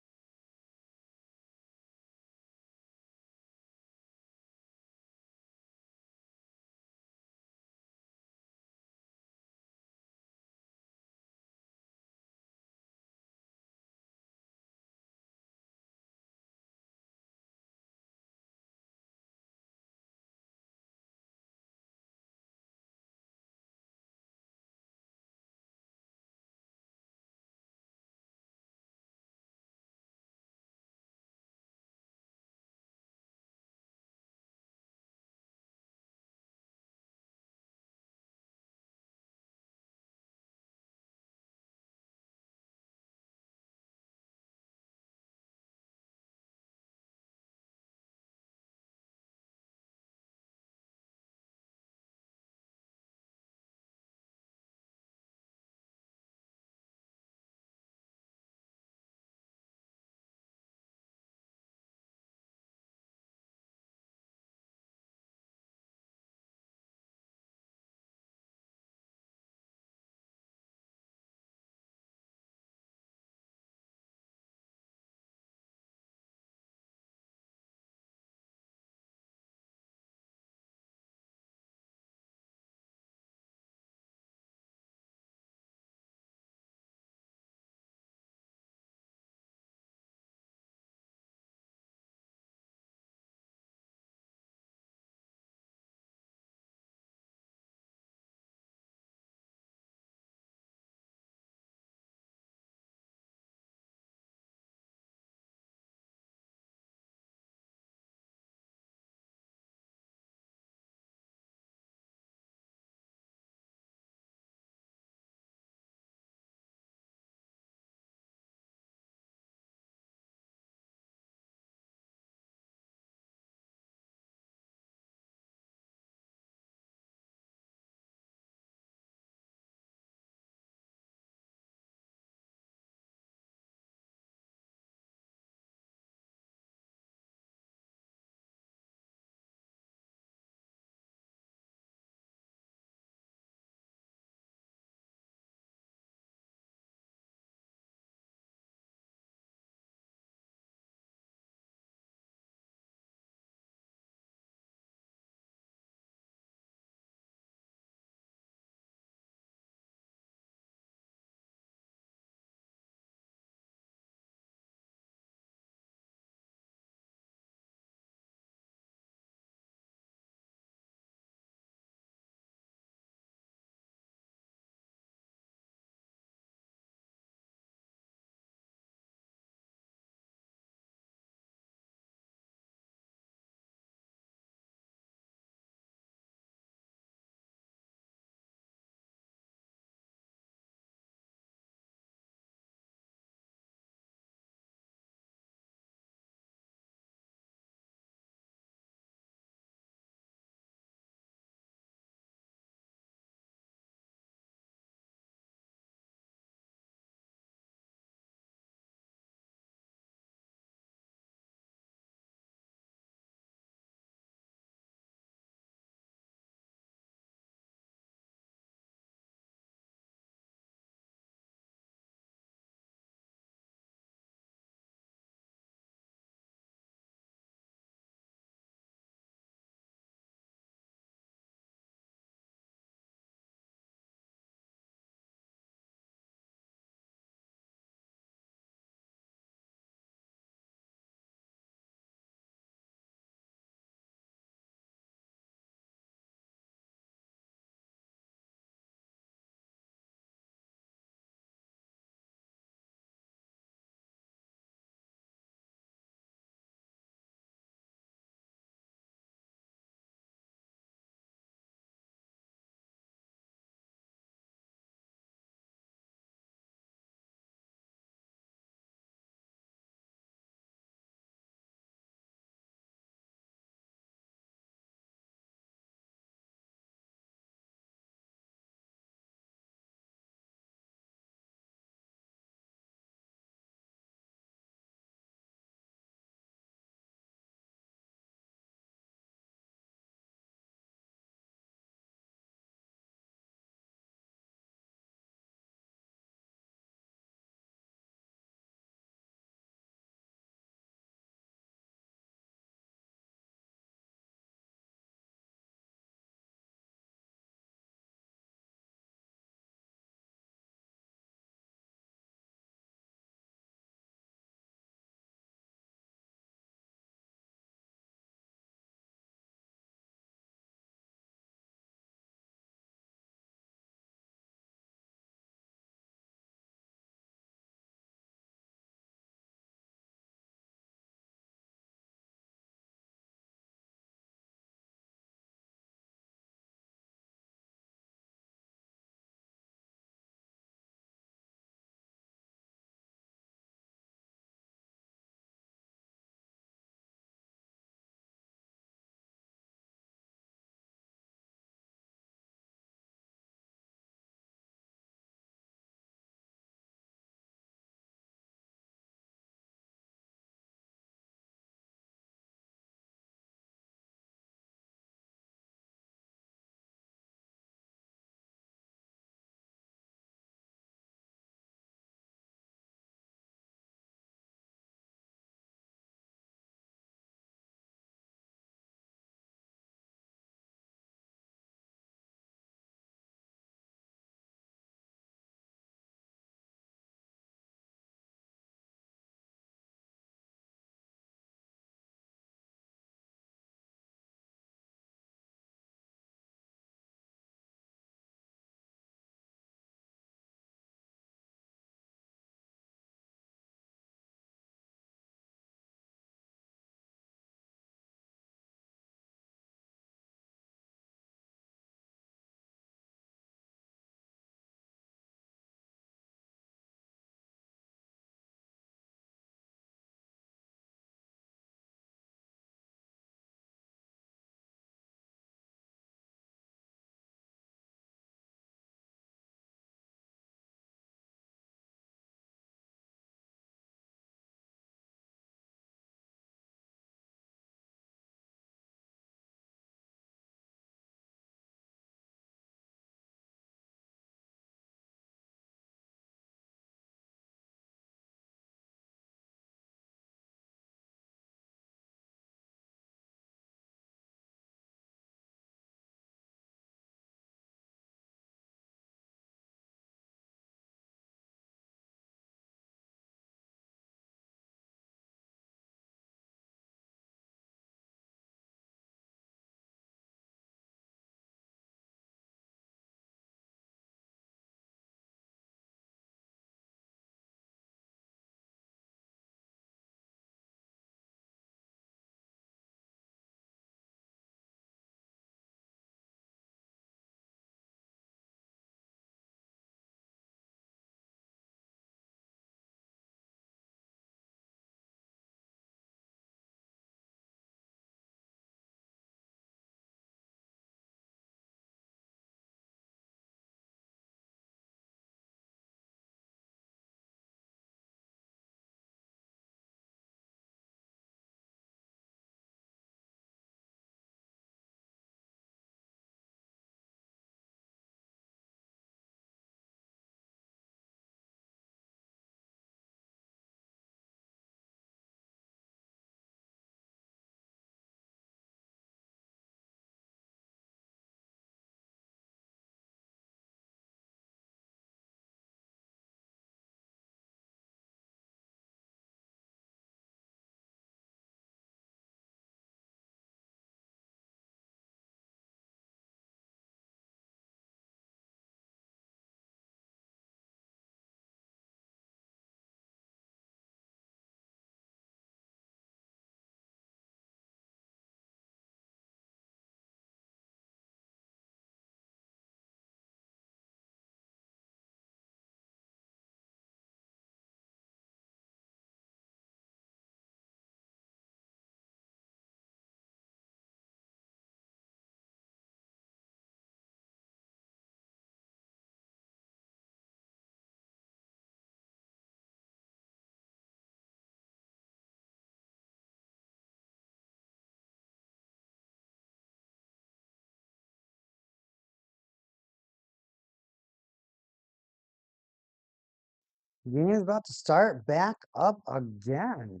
Game's about to start back up again.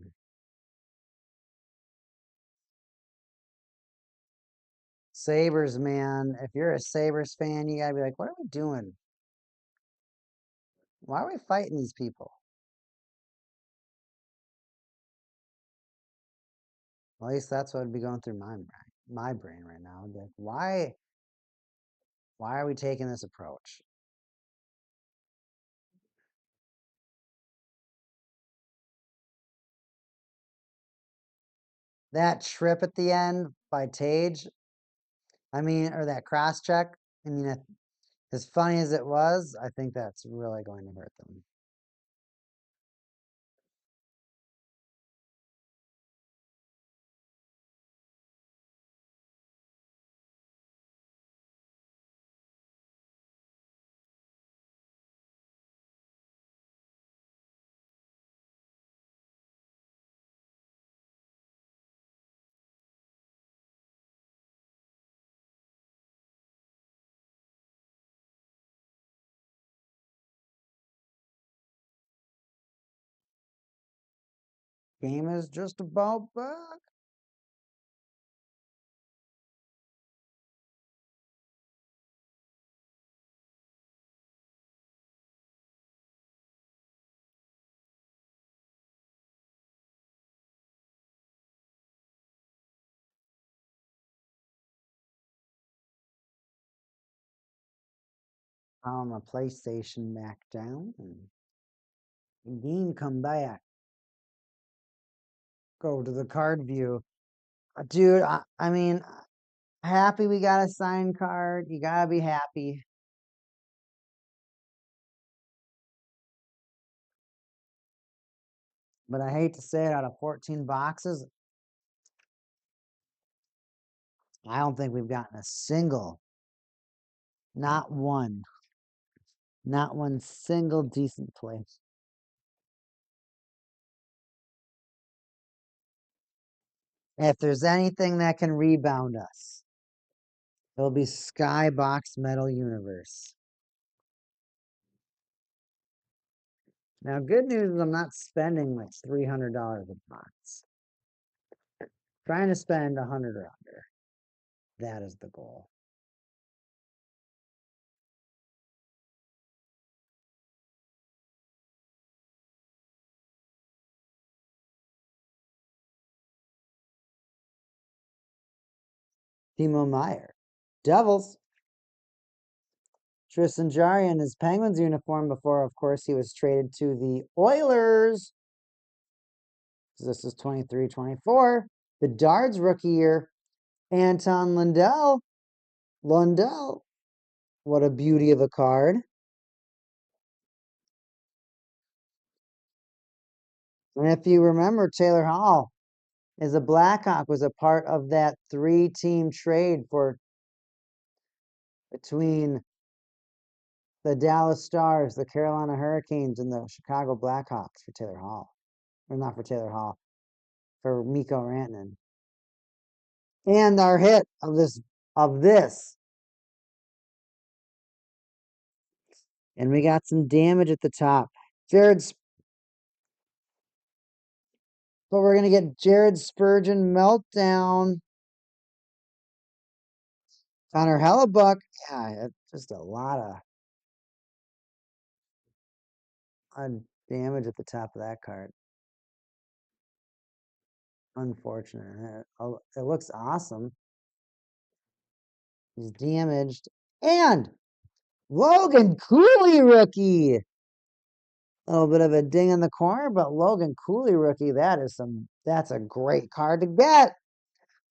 Sabres, man. If you're a Sabres fan, you gotta be like, what are we doing? Why are we fighting these people? At least that's what would be going through my brain right now. I'd be like, why are we taking this approach? That trip at the end by Tage, or that cross check, as funny as it was, I think that's really going to hurt them. Game is just about back. On my PlayStation back down and game come back. Go to the card view. Dude, happy we got a signed card. You gotta be happy. But I hate to say it, out of 14 boxes, I don't think we've gotten a single, not one single decent play. If there's anything that can rebound us, it'll be Skybox Metal Universe. Now, good news is I'm not spending like $300 a box. Trying to spend 100 or under. That is the goal. Timo Meyer. Devils. Tristan Jarry in his Penguins uniform before, of course, he was traded to the Oilers. This is 23-24. Bedard's rookie year. Anton Lundell. What a beauty of a card. And if you remember, Taylor Hall is a Blackhawk, was a part of that 3-team trade between the Dallas Stars, the Carolina Hurricanes, and the Chicago Blackhawks for Taylor Hall. Or not for Taylor Hall, for Mikko Rantanen. And our hit of this. And we got some damage at the top. But we're going to get Jared Spurgeon meltdown. Connor Hellebuck. Yeah, just a lot of damage at the top of that card. Unfortunate. It looks awesome. He's damaged. And Logan Cooley rookie. A little bit of a ding in the corner, but Logan Cooley rookie, that's a great card to get.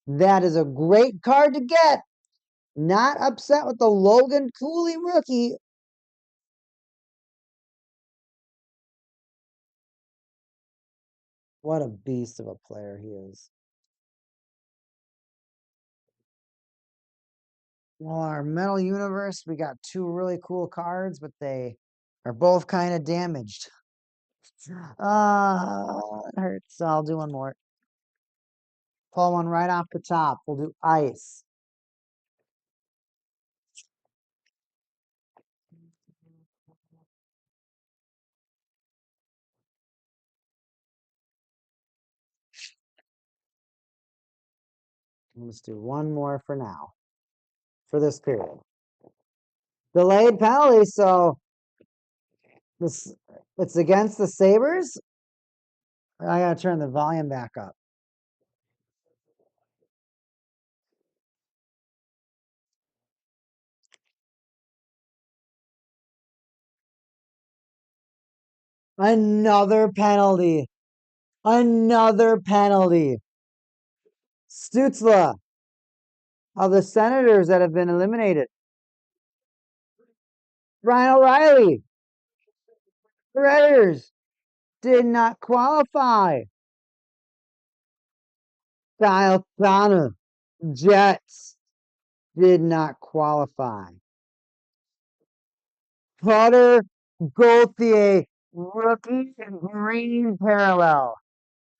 That is a great card to get. Not upset with the Logan Cooley rookie. What a beast of a player he is. Well, our Metal Universe, we got 2 really cool cards, but they are both kind of damaged. It hurts. So I'll do one more. Pull one right off the top. We'll do ice. Let's do one more for now, for this period. Delayed penalty, so it's against the Sabres. I gotta turn the volume back up. Another penalty. Another penalty. Stutzla of the Senators that have been eliminated. Ryan O'Reilly. Predators did not qualify. Kyle Connor. Jets did not qualify. Potter Gauthier, rookie green parallel.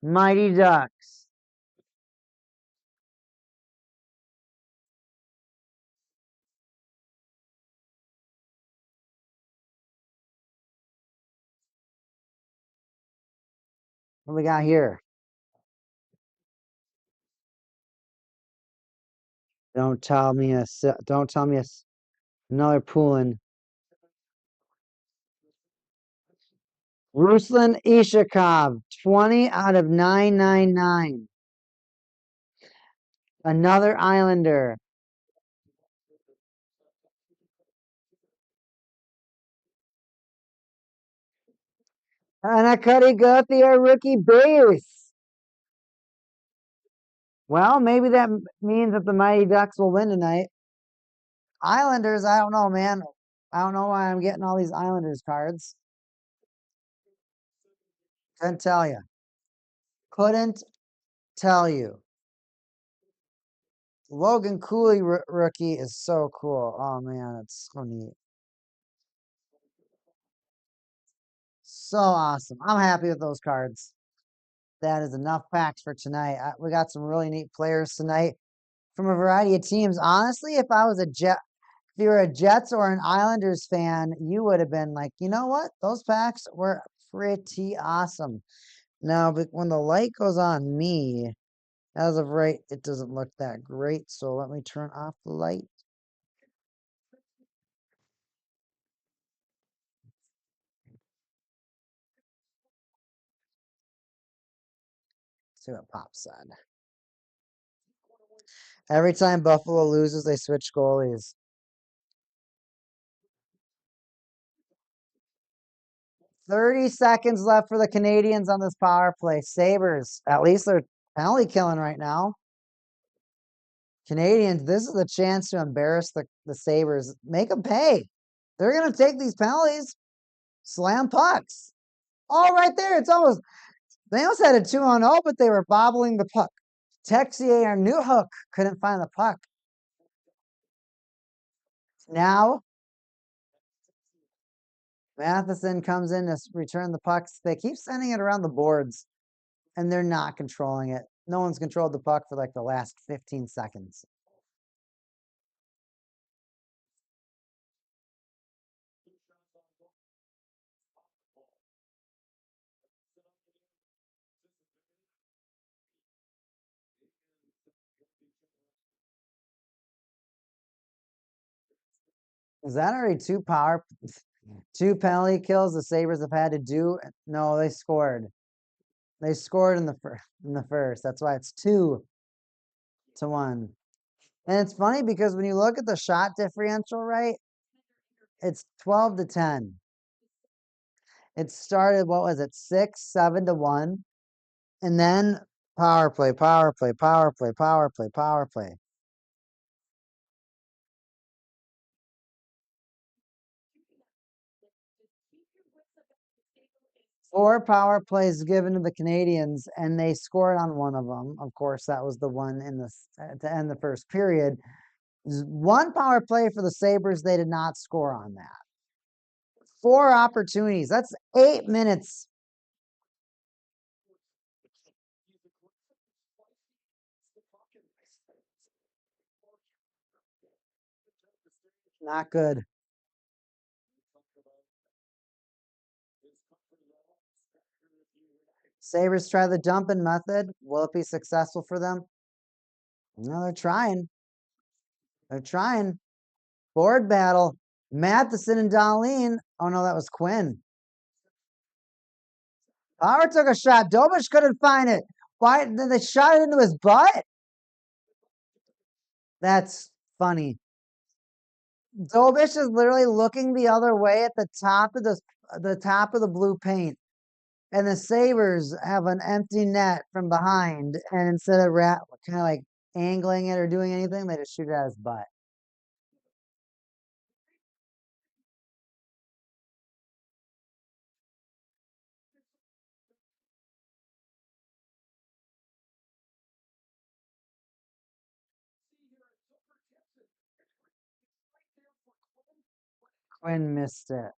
Mighty Ducks. What we got here? Don't tell me another Poulin. Ruslan Ishakov, 20 out of 999. Another Islander. Anakari Gauthier, rookie base. Well, maybe that means that the Mighty Ducks will win tonight. Islanders, I don't know, man. I don't know why I'm getting all these Islanders cards. Couldn't tell you. Couldn't tell you. Logan Cooley rookie is so cool. Oh, man, it's so neat. So awesome. I'm happy with those cards. That is enough packs for tonight. We got some really neat players tonight from a variety of teams. Honestly, if you were a Jets or an Islanders fan, you would have been like, you know what? Those packs were pretty awesome. Now, but when the light goes on me, as of right, it doesn't look that great. So let me turn off the light. See what Pop said. Every time Buffalo loses, they switch goalies. 30 seconds left for the Canadiens on this power play. Sabres, at least they're penalty killing right now. Canadiens, this is a chance to embarrass the Sabres. Make them pay. They're going to take these penalties. Slam pucks. Oh, right there. It's almost, they almost had a 2-on-0, but they were bobbling the puck. Texier or Newhook couldn't find the puck. Now, Matheson comes in to return the pucks. They keep sending it around the boards, and they're not controlling it. No one's controlled the puck for like the last 15 seconds. Is that already two penalty kills the Sabres have had to do? No, they scored. They scored in the first. That's why it's 2-1. And it's funny because when you look at the shot differential, right? It's 12-10. It started, what was it, 6-7-1. And then power play, power play, power play, power play, power play. Four power plays given to the Canadiens, and they scored on one of them. Of course, that was the one to end the first period. One power play for the Sabres, they did not score on that. 4 opportunities. That's 8 minutes. Not good. Sabres try the dumping method. Will it be successful for them? No, they're trying. They're trying. Board battle. Matheson and Darlene. Oh, no, that was Quinn. Power took a shot. Dobish couldn't find it. Why? Then they shot it into his butt? That's funny. Dobish is literally looking the other way at the top of the blue paint. And the Sabres have an empty net from behind. And instead of kind of like angling it or doing anything, they just shoot it at his butt. Quinn missed it.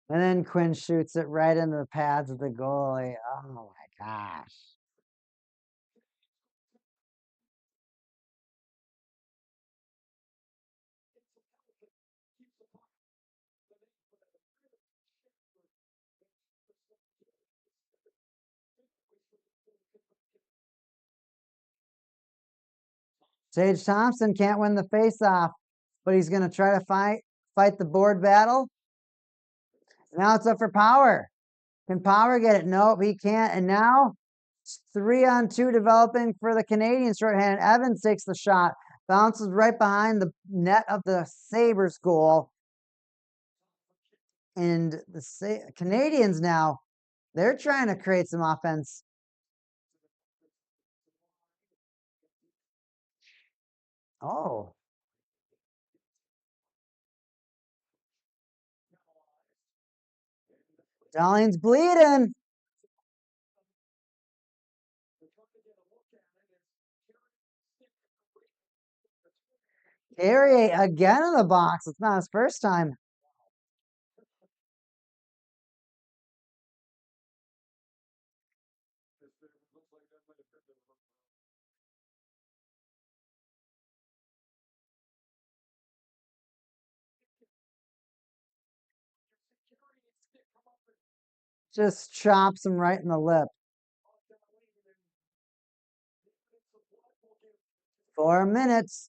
And then Quinn shoots it right into the pads of the goalie. Oh my gosh. Sage Thompson can't win the faceoff, but he's going to try to fight the board battle. Now it's up for Power. Can Power get it? Nope, he can't. And now 3-on-2 developing for the Canadiens shorthanded. Evans takes the shot, bounces right behind the net of the Sabres goal. And the Canadiens now, they're trying to create some offense. Oh. Darlene's bleeding. Carrier again in the box. It's not his first time. Just chops him right in the lip. 4 minutes.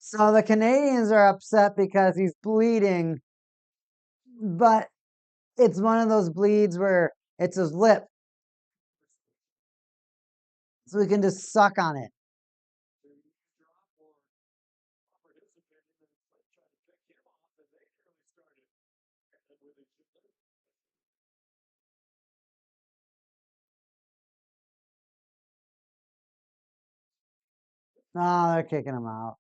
So the Canadiens are upset because he's bleeding, but it's one of those bleeds where it's his lip. So he can just suck on it. Oh, they're kicking him out.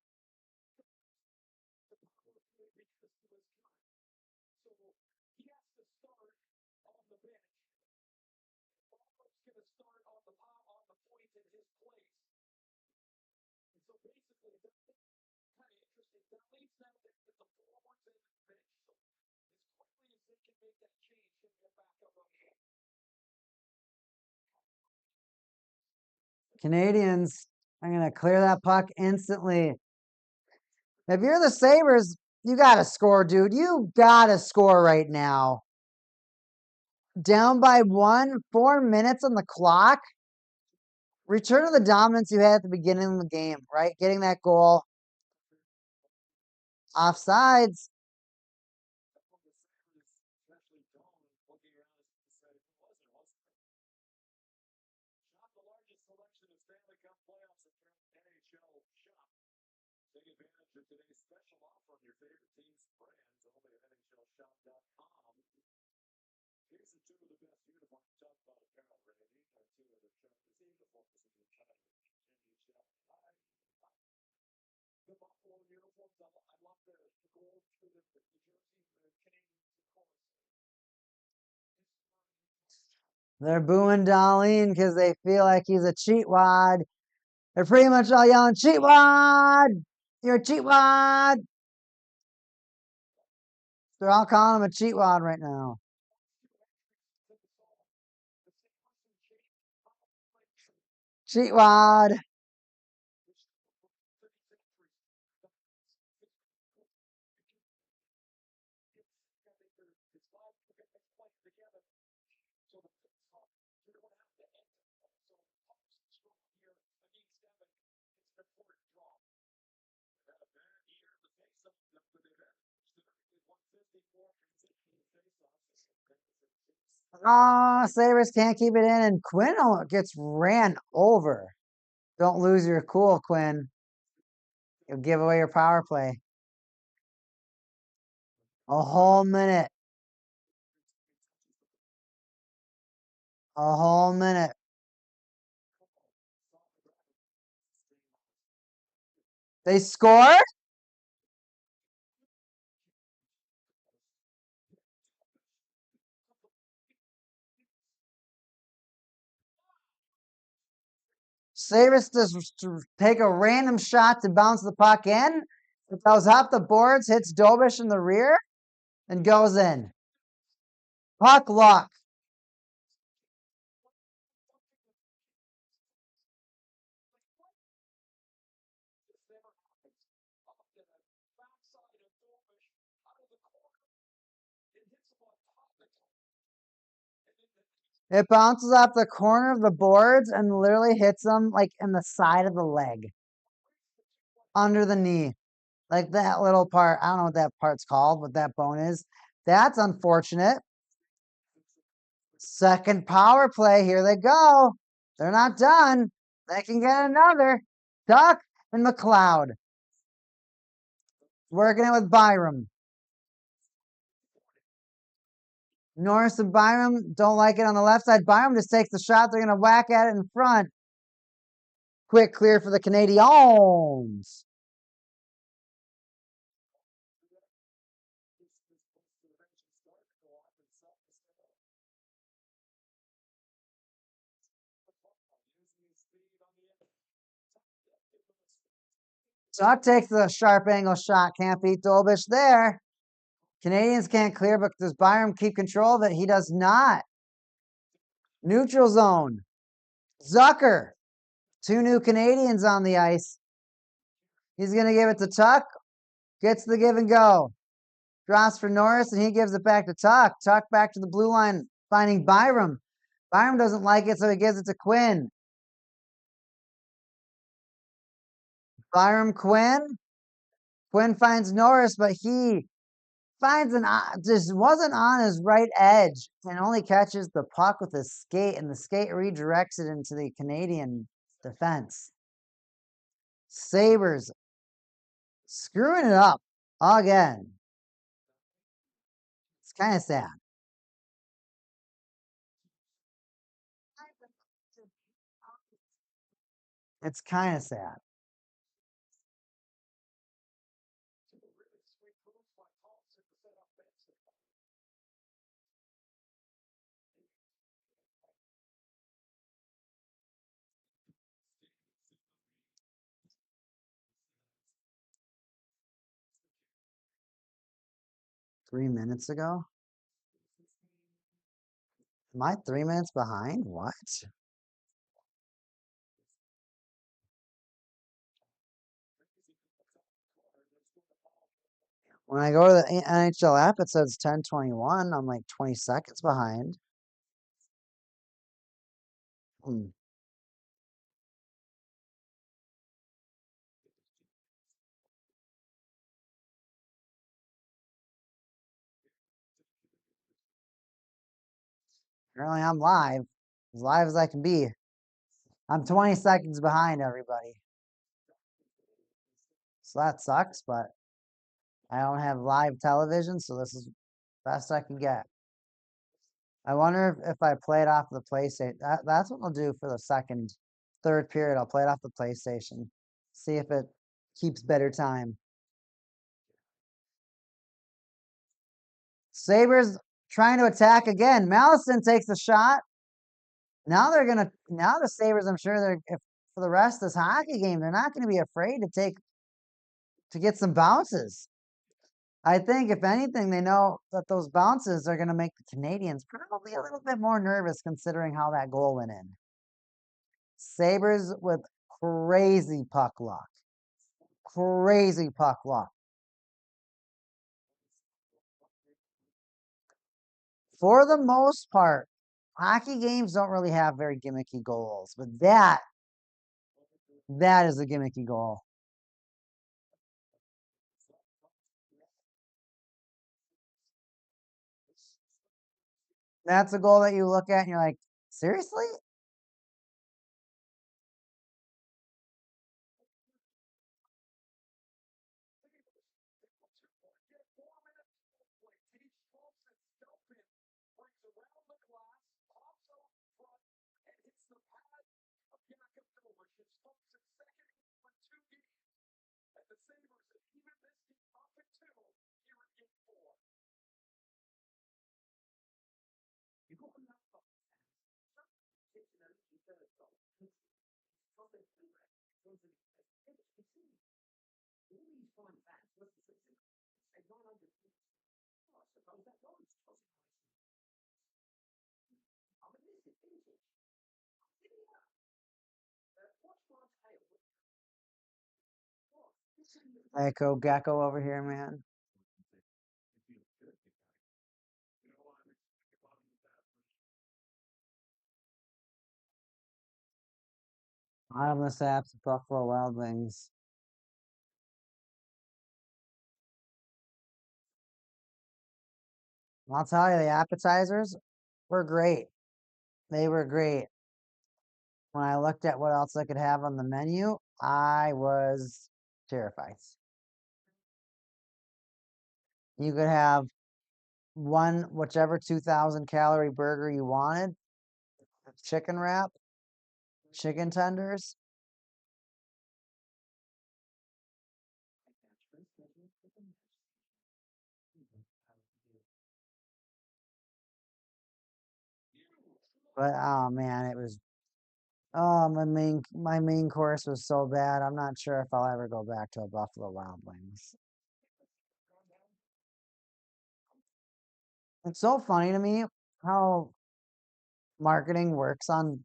Canadiens are going to clear that puck instantly. If you're the Sabres, you got to score, dude. You got to score right now. Down by 1, 4 minutes on the clock. Return to the dominance you had at the beginning of the game, right? Getting that goal. Offsides. They're booing Darlene because they feel like he's a cheatwad. They're pretty much all yelling, cheatwad! You're a cheatwad! They're all calling him a cheatwad right now. Cheat wad. Oh, Sabres can't keep it in, and Quinn gets ran over. Don't lose your cool, Quinn. You'll give away your power play. A whole minute. A whole minute. They score? Sabres just take a random shot to bounce the puck in. It goes up the boards, hits Dobish in the rear, and goes in. Puck luck. It bounces off the corner of the boards and literally hits them like in the side of the leg. Under the knee. Like that little part. I don't know what that part's called, what that bone is. That's unfortunate. Second power play. Here they go. They're not done. They can get another. Duck and McLeod. Working it with Byram. Norris and Byram don't like it on the left side. Byram just takes the shot. They're going to whack at it in front. Quick clear for the Canadiens. Tuck takes the sharp angle shot. Can't beat Dobish there. Canadiens can't clear, but does Byram keep control of it? He does not. Neutral zone. Zucker. Two new Canadiens on the ice. He's going to give it to Tuck. Gets the give and go. Drops for Norris, and he gives it back to Tuck. Tuck back to the blue line, finding Byram. Byram doesn't like it, so he gives it to Quinn. Byram, Quinn. Quinn finds Norris, but he finds just wasn't on his right edge and only catches the puck with his skate, and the skate redirects it into the Canadian defense. Sabres screwing it up again. It's kind of sad. It's kind of sad. $3 minutes ago? Am I 3 minutes behind? What? When I go to the NHL app, it says 10:21. I'm like 20 seconds behind. Apparently I'm live. As live as I can be. I'm 20 seconds behind everybody. So that sucks, but I don't have live television, so this is the best I can get. I wonder if I play it off the PlayStation. That's what I'll do for the third period. I'll play it off the PlayStation. See if it keeps better time. Sabres trying to attack again. Mallison takes the shot. Now the Sabres, I'm sure for the rest of this hockey game, they're not going to be afraid to get some bounces. I think if anything, they know that those bounces are going to make the Canadiens probably a little bit more nervous considering how that goal went in. Sabres with crazy puck luck. Crazy puck luck. For the most part, hockey games don't really have very gimmicky goals, but that is a gimmicky goal. That's a goal that you look at and you're like, seriously? Echo Gecko over here, man. I'm the Saps, Buffalo Wild Wings. I'll tell you, the appetizers were great. They were great. When I looked at what else I could have on the menu, I was terrified. You could have whichever 2,000 calorie burger you wanted, chicken wrap, chicken tenders. But oh man, it was my main course was so bad. I'm not sure if I'll ever go back to a Buffalo Wild Wings. It's so funny to me how marketing works on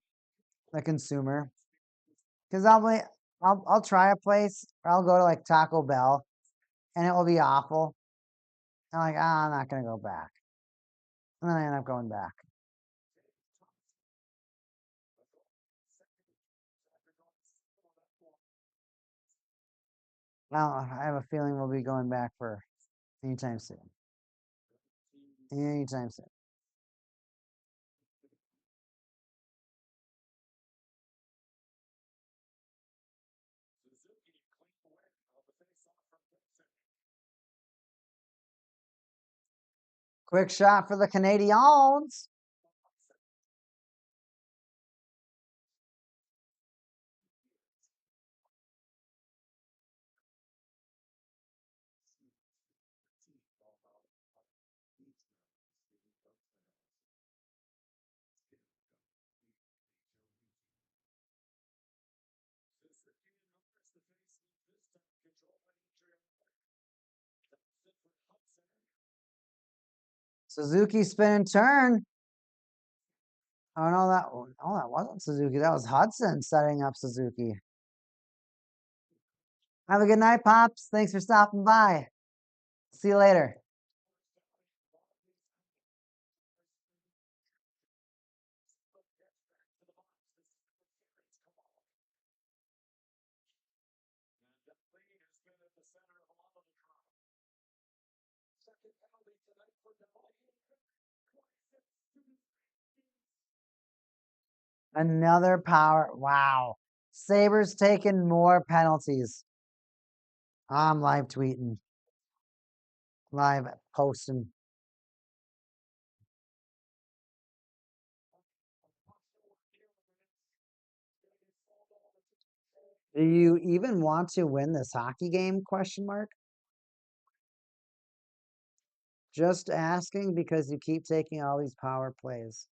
the consumer. Because I'll try a place, or I'll go to like Taco Bell, and it will be awful. I'm like, I'm not gonna go back, and then I end up going back. Well, I have a feeling we'll be going back for anytime soon. Anytime soon. Quick shot for the Canadiens. Suzuki spin and turn. Oh no, that wasn't Suzuki. That was Hudson setting up Suzuki. Have a good night, Pops. Thanks for stopping by. See you later. Another power. Wow. Sabres taking more penalties. I'm live tweeting. Live posting. Do you even want to win this hockey game? Question mark. Just asking because you keep taking all these power plays.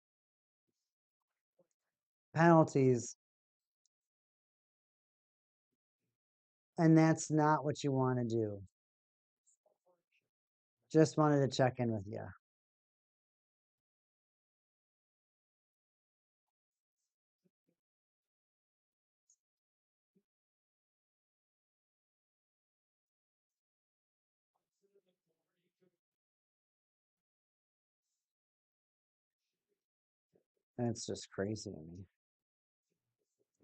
Penalties. And that's not what you want to do. Just wanted to check in with you. That's just crazy to me.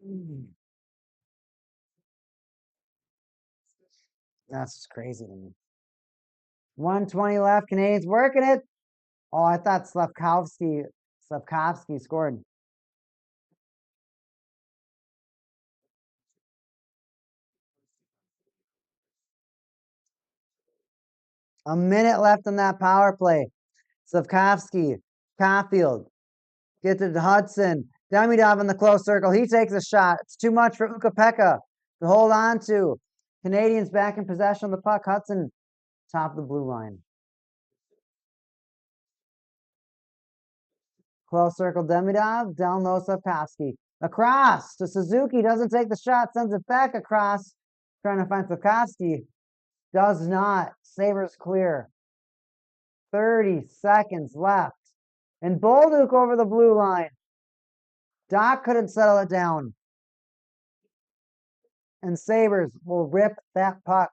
Mm. That's just crazy to me. 120 left. Canadiens working it. Oh, I thought Slavkovsky scored. A minute left on that power play. Slavkovsky, Caulfield, gets it to Hudson. Demidov in the close circle. He takes a shot. It's too much for Ukko-Pekka to hold on to. Canadiens back in possession of the puck. Hudson, top of the blue line. Close circle, Demidov. Down low, Slavkovsky. Across to Suzuki. Doesn't take the shot. Sends it back across. Trying to find Slavkovsky. Does not. Sabres clear. 30 seconds left. And Bolduc over the blue line. Doc couldn't settle it down. And Sabres will rip that puck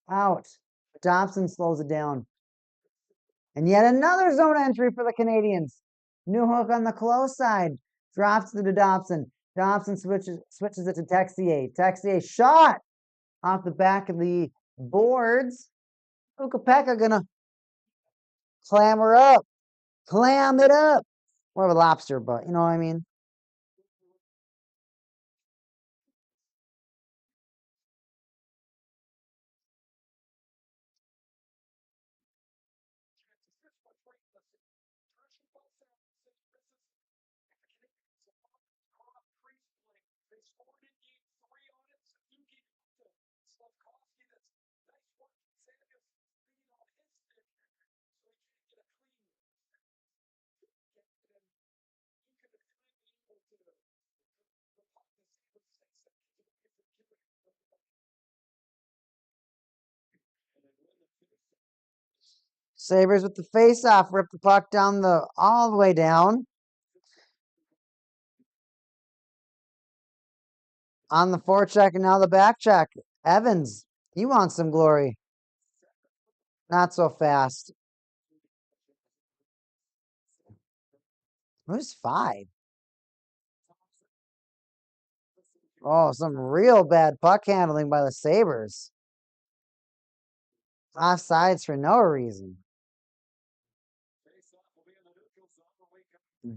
out. Dobson slows it down. And yet another zone entry for the Canadiens. Newhook on the close side. Drops it to Dobson. Dobson switches it to Texier. Texier shot off the back of the boards. Ukko-Pekka gonna clam it up. More of a lobster, but you know what I mean? Sabres with the face-off, rip the puck down all the way down. On the forecheck and now the back check. Evans, he wants some glory. Not so fast. Who's 5? Oh, some real bad puck handling by the Sabres. Offsides for no reason.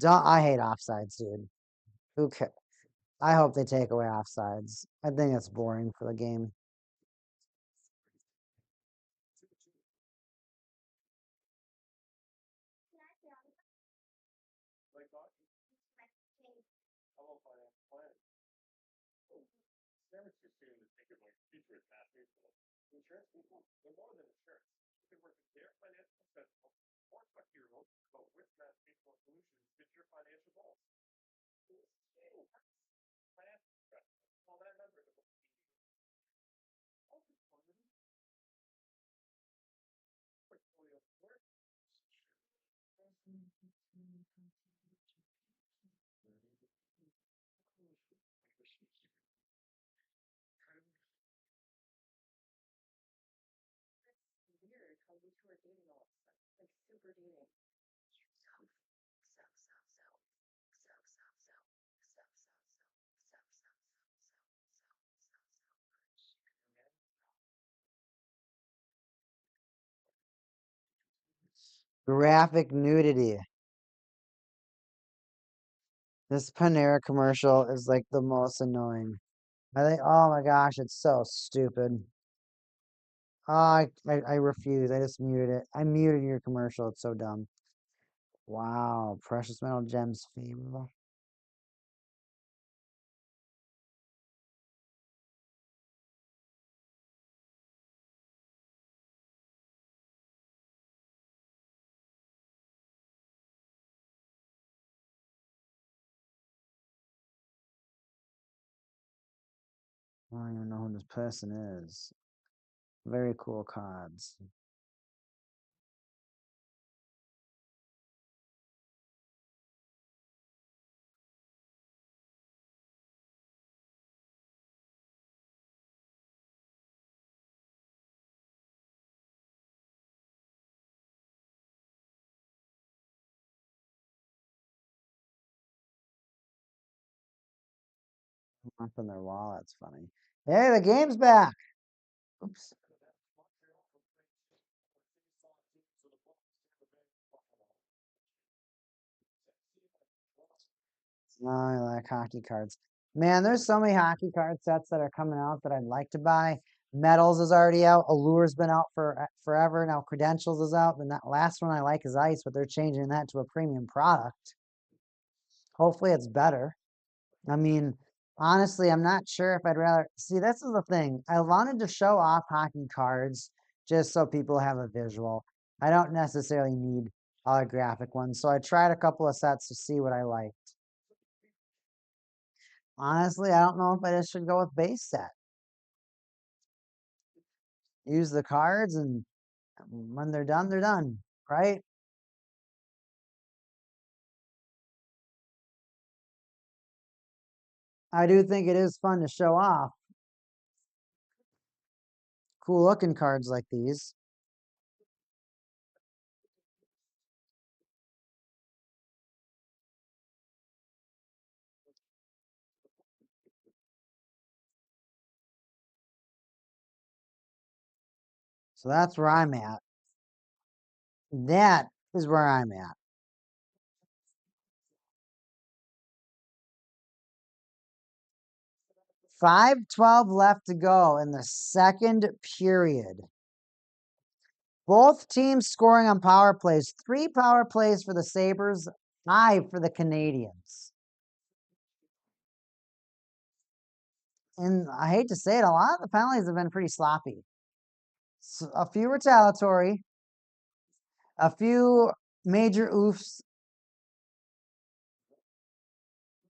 I hate offsides, dude. Who cares? I hope they take away offsides. I think it's boring for the game. Graphic nudity. This Panera commercial is like the most annoying. Oh my gosh, it's so stupid. I refuse. I just muted it. I muted your commercial. It's so dumb. Wow. Precious metal gems favorable. I don't even know who this person is. Very cool cards. Up in their wall. That's funny. Hey, the game's back. Oops. Oh, I like hockey cards. Man, there's so many hockey card sets that are coming out that I'd like to buy. Metals is already out. Allure's been out for forever. Now Credentials is out. The last one I like is Ice, but they're changing that to a premium product. Hopefully it's better. I mean, honestly, I'm not sure if I'd rather see. This is the thing. I wanted to show off hockey cards just so people have a visual. I don't necessarily need holographic ones, so I tried a couple of sets to see what I liked. Honestly, I don't know if I just should go with base set. Use the cards, and when they're done, right? I do think it is fun to show off cool looking cards like these. So that's where I'm at. That is where I'm at. 5:12 left to go in the second period. Both teams scoring on power plays. 3 power plays for the Sabres, 5 for the Canadiens. And I hate to say it, a lot of the penalties have been pretty sloppy. So a few retaliatory, a few major oofs,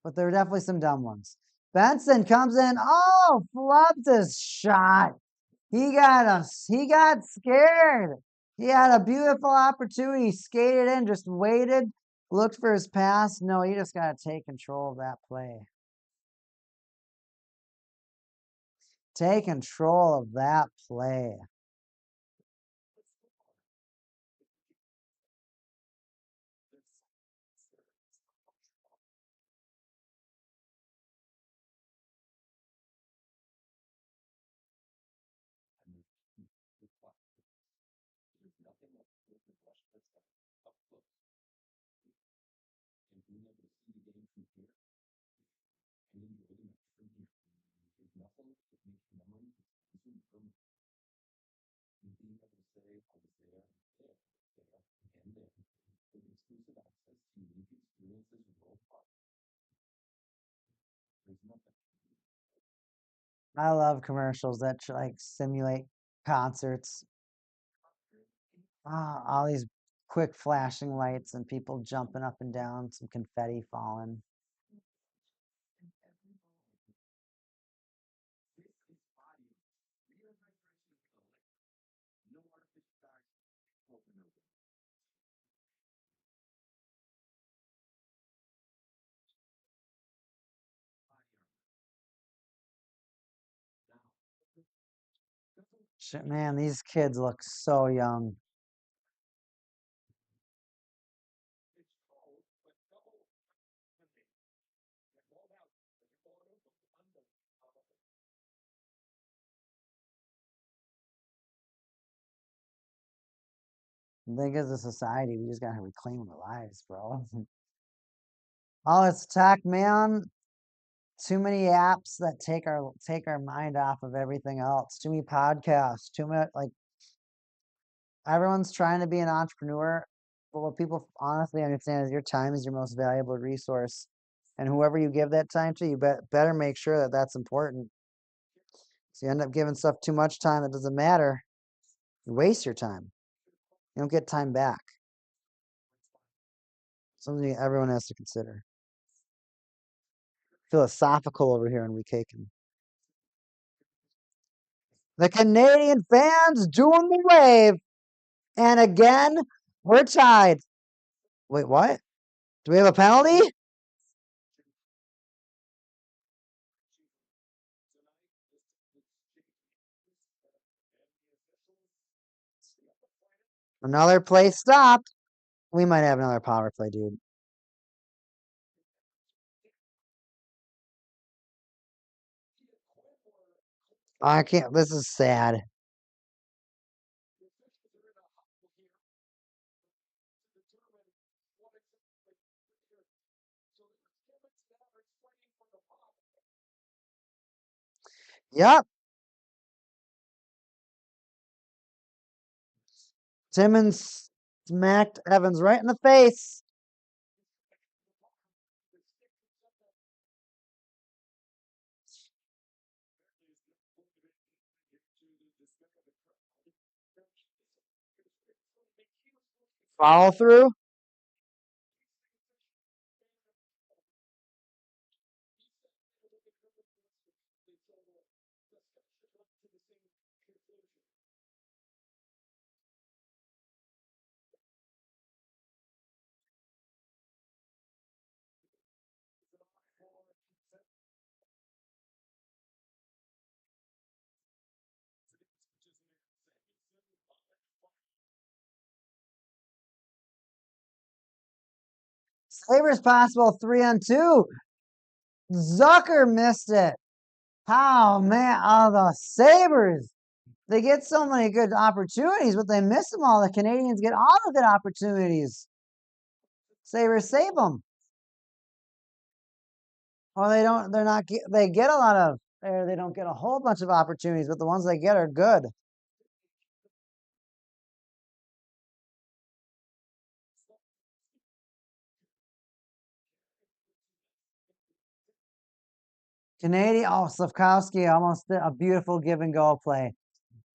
but there were definitely some dumb ones. Benson comes in. Oh, flubbed his shot. He got scared. He had a beautiful opportunity, skated in, just waited, looked for his pass. No, you just got to take control of that play. Take control of that play. I love commercials that like simulate concerts. All these quick flashing lights and people jumping up and down, some confetti falling. Shit, man, these kids look so young. I think as a society, we just gotta reclaim our lives, bro. Oh, it's tech, man. Too many apps that take our mind off of everything else. Too many podcasts. Too much like everyone's trying to be an entrepreneur, but what people honestly understand is your time is your most valuable resource, and whoever you give that time to, you better make sure that that's important. So you end up giving stuff too much time that doesn't matter. You waste your time. You don't get time back. Something everyone has to consider. Philosophical over here in Weekaken. The Canadian fans doing the wave. And again, we're tied. Wait, what? Do we have a penalty? Another play stopped. We might have another power play, dude. I can't. This is sad. Yep. Timmons smacked Evans right in the face. Follow through. Sabres possible 3-on-2. Zucker missed it. Oh, man. Oh, the Sabres. They get so many good opportunities, but they miss them all. The Canadiens get all the good opportunities. Sabres save them. Or they don't, they're not, they get a lot of, or they don't get a whole bunch of opportunities, but the ones they get are good. Canadian, oh, Slavkowski almost did a beautiful give and go play.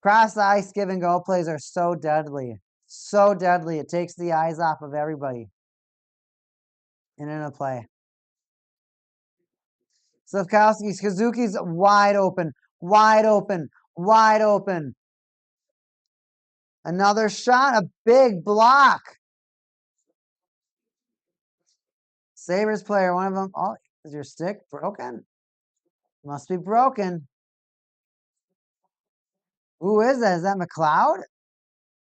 Cross the ice give and go plays are so deadly. So deadly. It takes the eyes off of everybody in a play. Slavkowski, Suzuki's wide open, wide open, wide open. Another shot, a big block. Sabres player, one of them. Oh, is your stick broken? Must be broken. Who is that? Is that McLeod?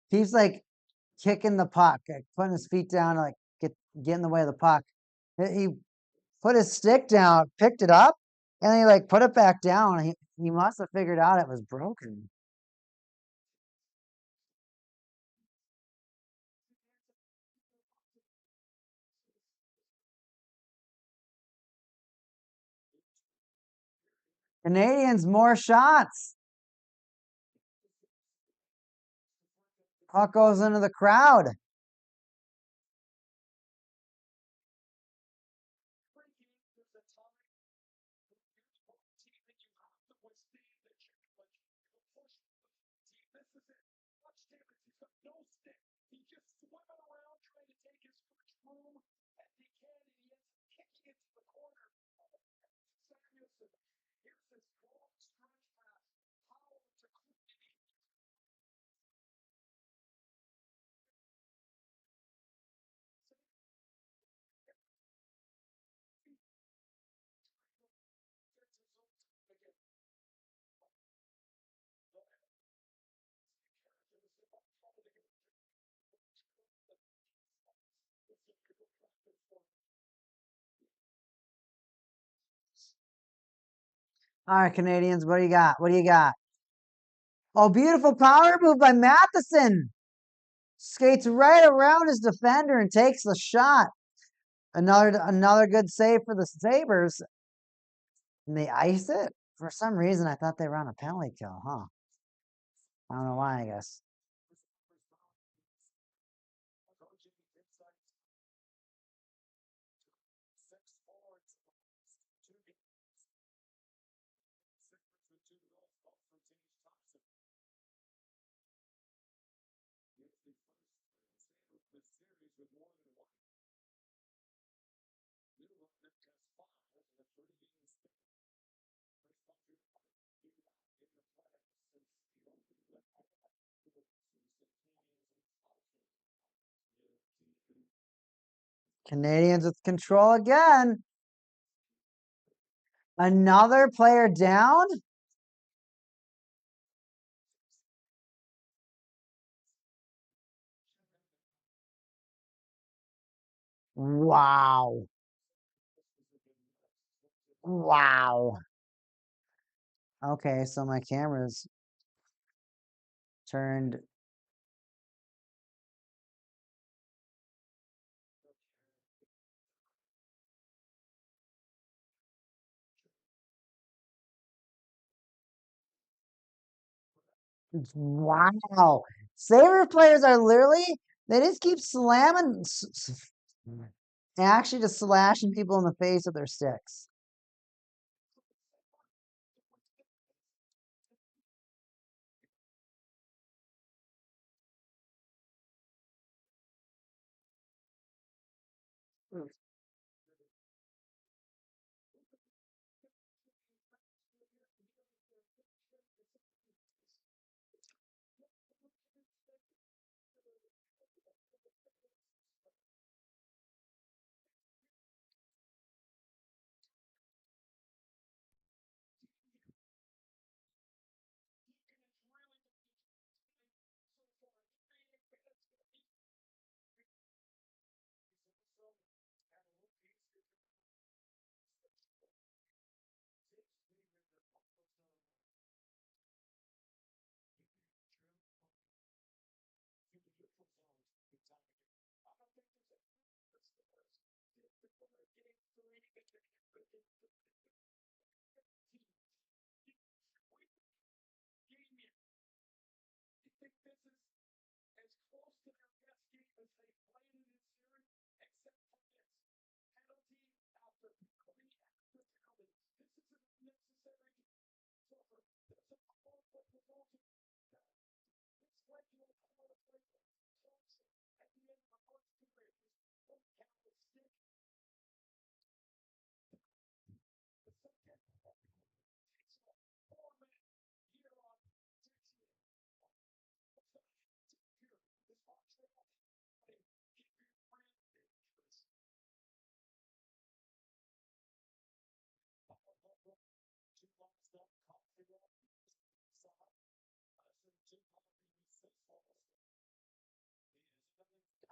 He's like kicking the puck, like putting his feet down, like get in the way of the puck. He put his stick down, picked it up, and he like put it back down. He must have figured out it was broken. Canadians more shots. Puck goes into the crowd. All right, Canadians, what do you got? What do you got? Oh, beautiful power move by Matheson. Skates right around his defender and takes the shot. Another good save for the Sabres. And they ice it? For some reason, I thought they were on a penalty kill, huh? I don't know why, I guess. Canadians with control again. Another player down? Wow. Wow. Okay, so my camera's turned. Wow. Saber players are literally, they just keep slamming, actually just slashing people in the face with their sticks.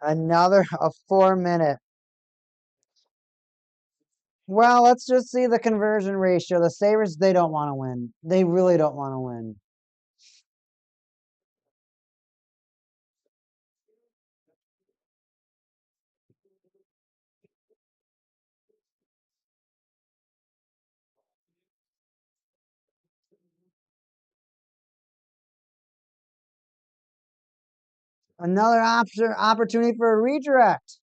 Another a 4 minute. Well, let's just see the conversion ratio. The Sabres, they don't want to win. They really don't want to win. Another opportunity for a redirect.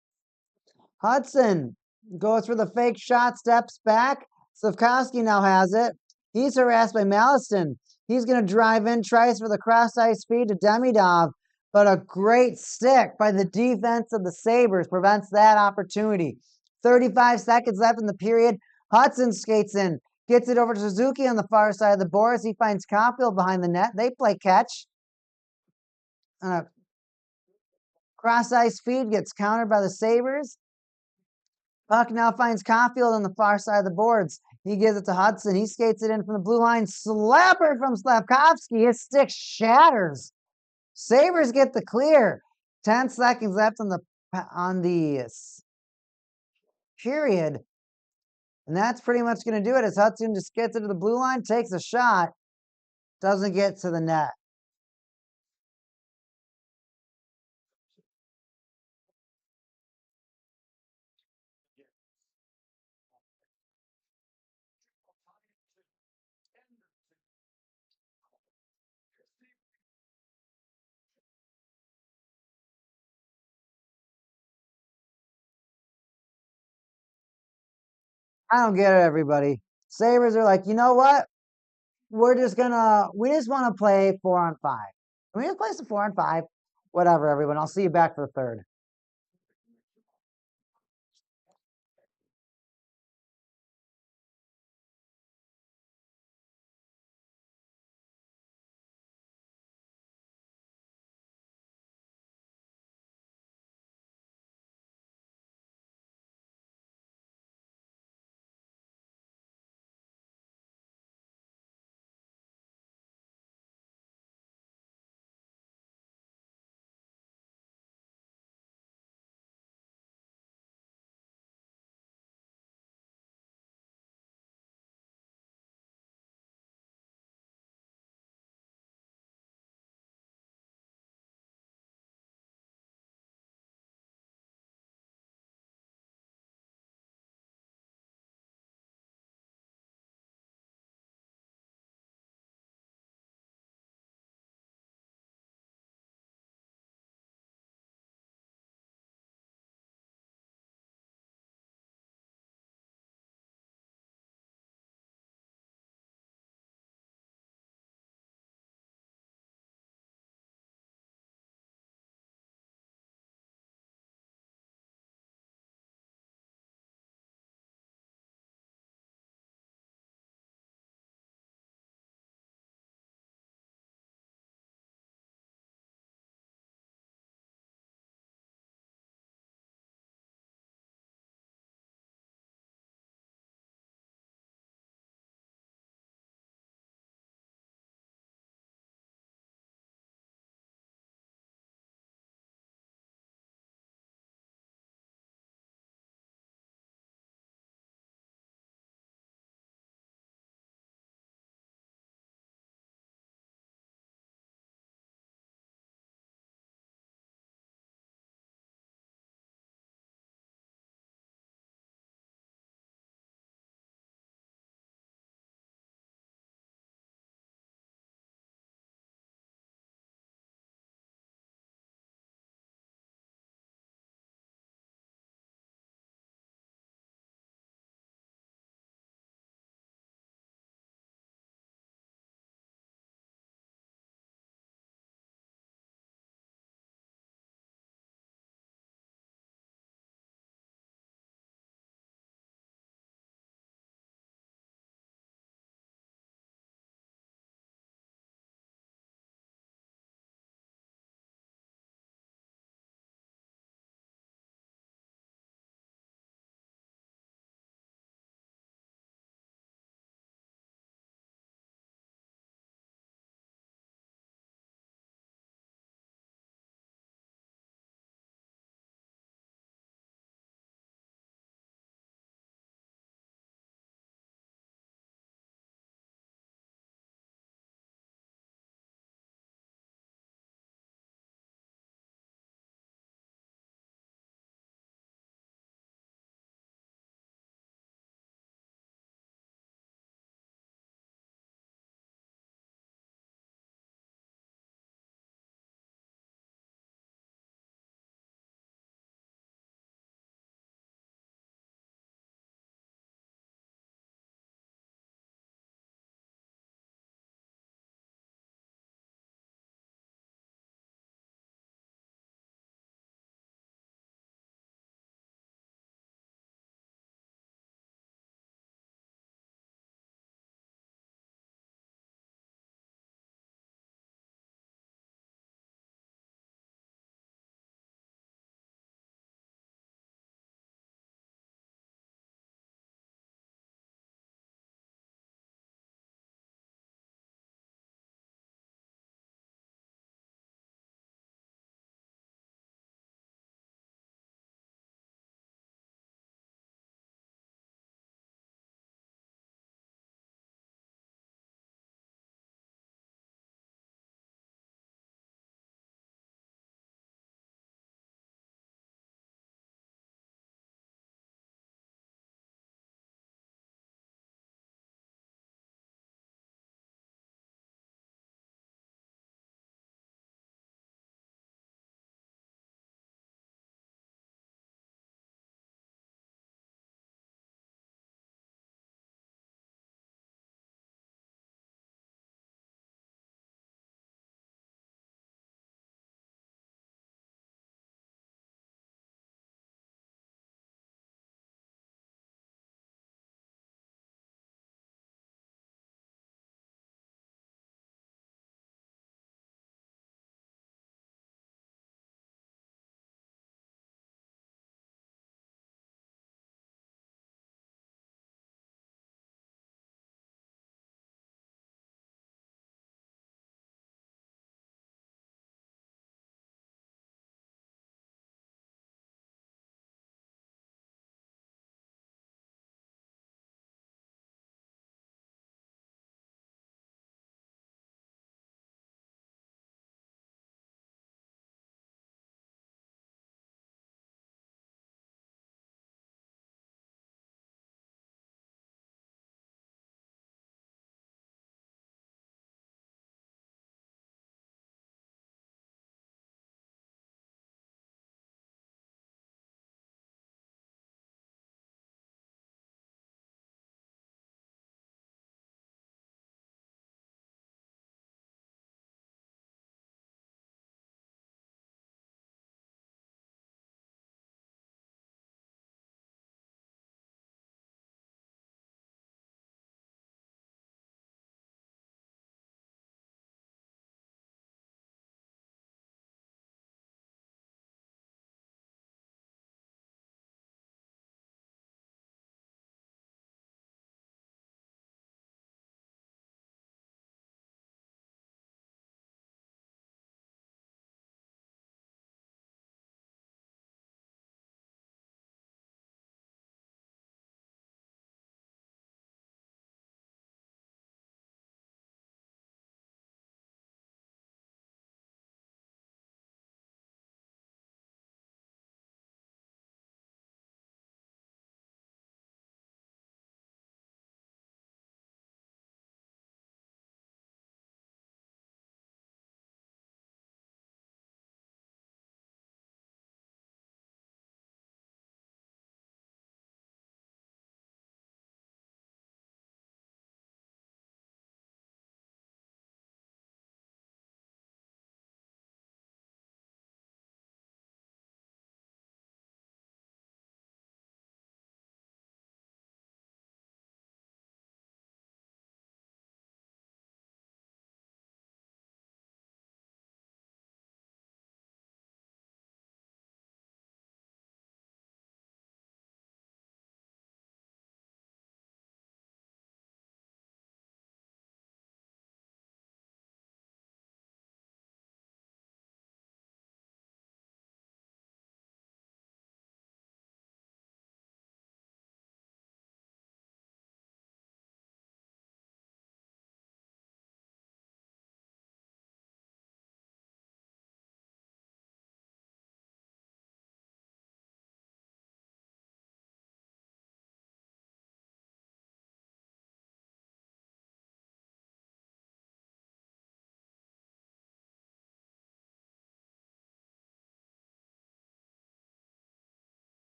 Hudson goes for the fake shot, steps back. Slavkovsky now has it. He's harassed by Malliston. He's going to drive in, tries for the cross-ice feed to Demidov, but a great stick by the defense of the Sabres prevents that opportunity. 35 seconds left in the period. Hudson skates in, gets it over to Suzuki on the far side of the boards. He finds Caulfield behind the net. They play catch. Cross-ice feed gets countered by the Sabres. Puck now finds Caulfield on the far side of the boards. He gives it to Hudson. He skates it in from the blue line. Slapper from Slavkovsky. His stick shatters. Sabres get the clear. 10 seconds left on the period. And that's pretty much going to do it as Hudson just gets it to the blue line, takes a shot, doesn't get to the net. I don't get it, everybody. Sabres are like, you know what? We just want to play 4-on-5. We just play some 4-on-5. Whatever, everyone. I'll see you back for the third.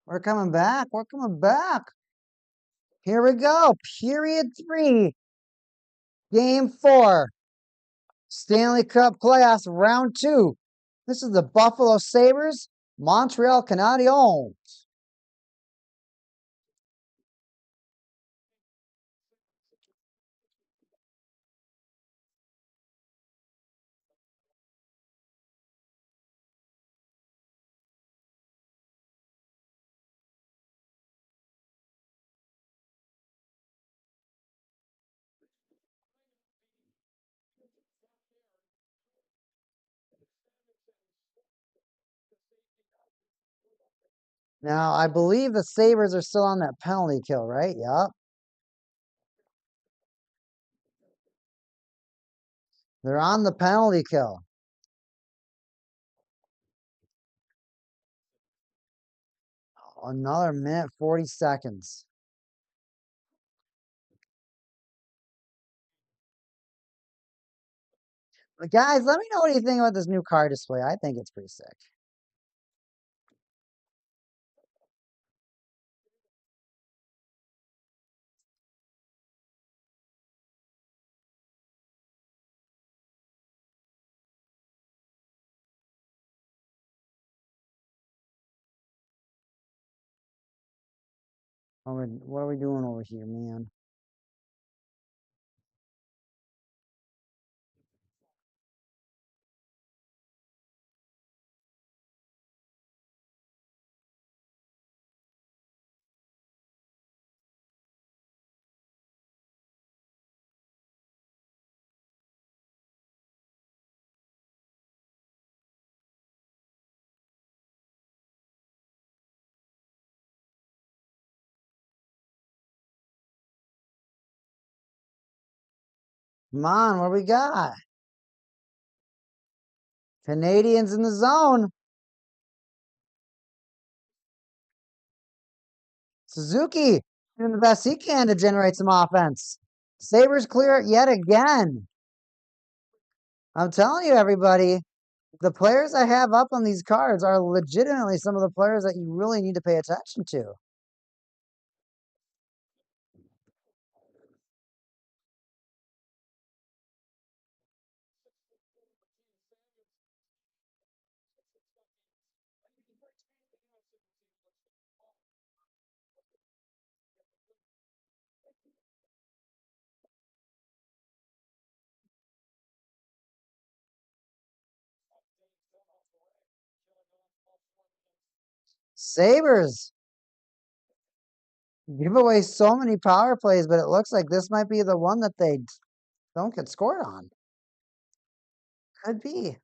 We're coming back. We're coming back. Here we go. Period 3. Game 4. Stanley Cup playoffs round 2. This is the Buffalo Sabres, Montreal Canadiens. Now, I believe the Sabres are still on that penalty kill, right? Yup. They're on the penalty kill. Another minute, 40 seconds. But guys, let me know what you think about this new car display. I think it's pretty sick. What are we doing over here, man? Come on, what do we got? Canadiens in the zone. Suzuki doing the best he can to generate some offense. Sabres clear it yet again. I'm telling you, everybody, the players I have up on these cards are legitimately some of the players that you really need to pay attention to. Sabres give away so many power plays, but it looks like this might be the one that they don't get scored on. Could be.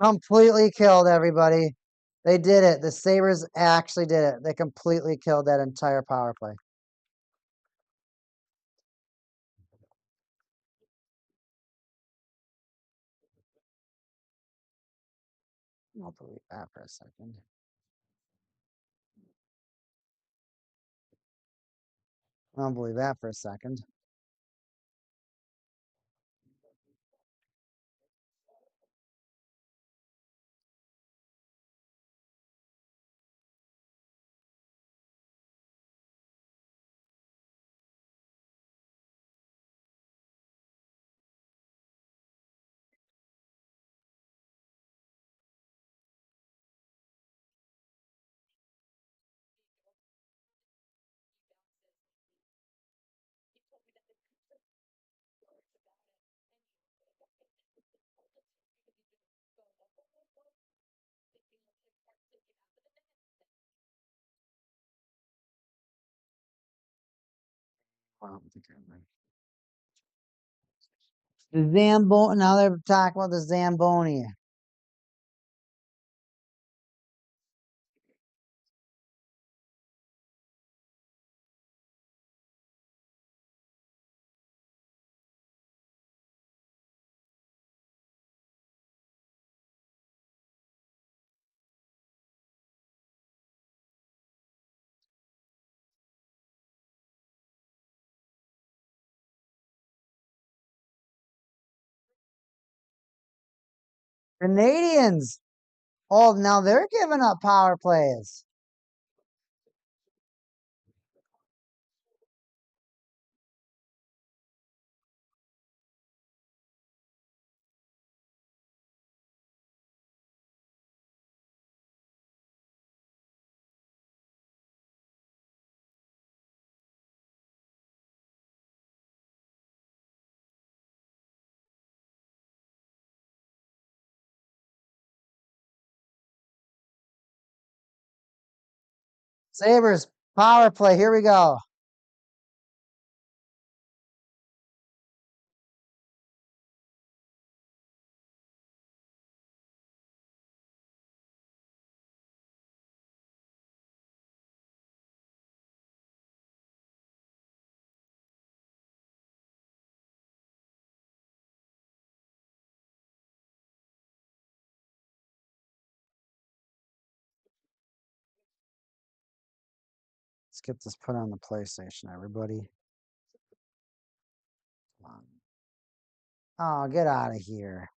Completely killed everybody. They did it. The Sabres actually did it. They completely killed that entire power play. I'll believe that for a second. I'll believe that for a second. The Zamboni. Now they're talking about the Zamboni. Canadiens. Oh, now they're giving up power plays. Sabres, power play. Here we go. Let's get this put on the PlayStation, everybody. Come on. Oh, get out of here.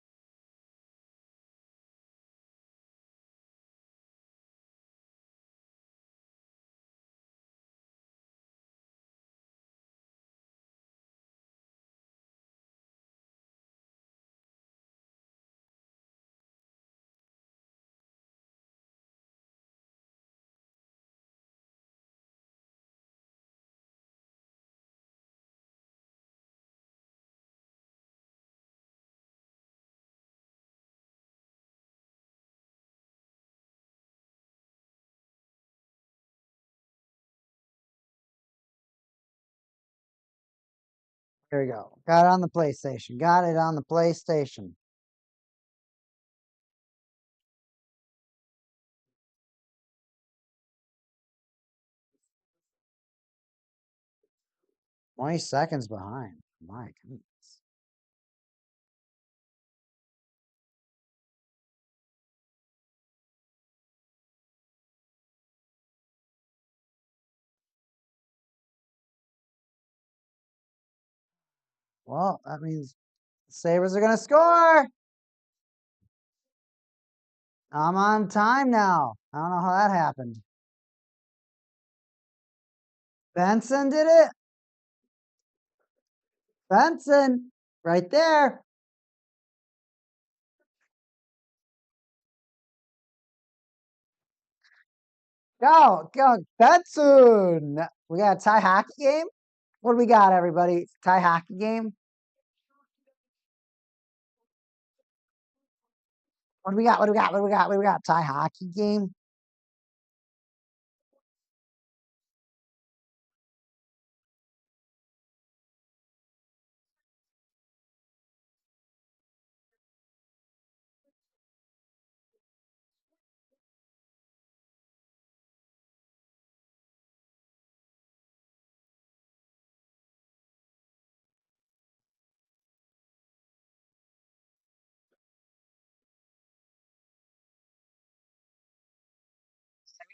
Here we go. Got it on the PlayStation. Got it on the PlayStation. $20 behind. My goodness. Well, that means the Sabres are going to score. I'm on time now. I don't know how that happened. Benson did it. Benson, right there. Go, Benson. We got a tie hockey game. What do we got, everybody? Tie hockey game. What do we got? What do we got? What do we got? What do we got? Tie hockey game.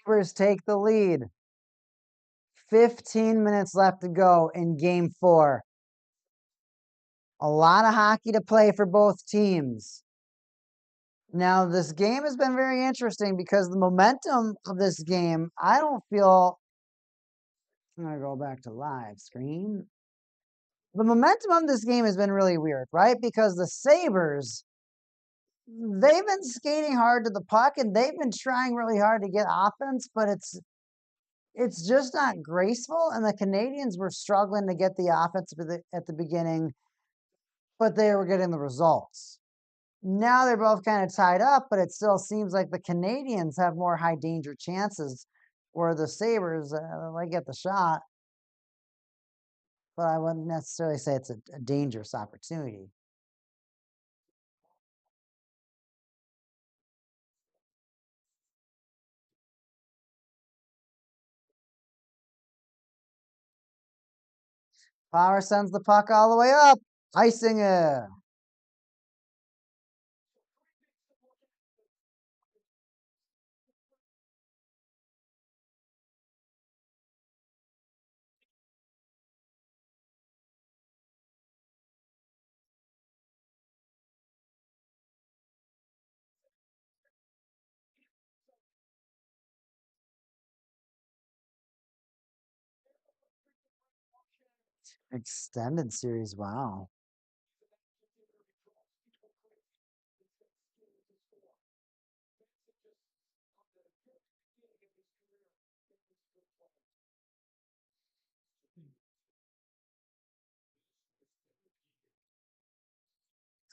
Sabres take the lead. 15 minutes left to go in game 4. A lot of hockey to play for both teams. Now, this game has been very interesting because the momentum of this game, I don't feel. I'm going to go back to live screen. The momentum of this game has been really weird, right? Because the Sabres, they've been skating hard to the puck and they've been trying really hard to get offense, but it's just not graceful. And the Canadiens were struggling to get the offense at the beginning, but they were getting the results. Now they're both kind of tied up, but it still seems like the Canadiens have more high danger chances, where the Sabres, they get the shot, but I wouldn't necessarily say it's a dangerous opportunity. Power sends the puck all the way up, icing it. Extended series, wow.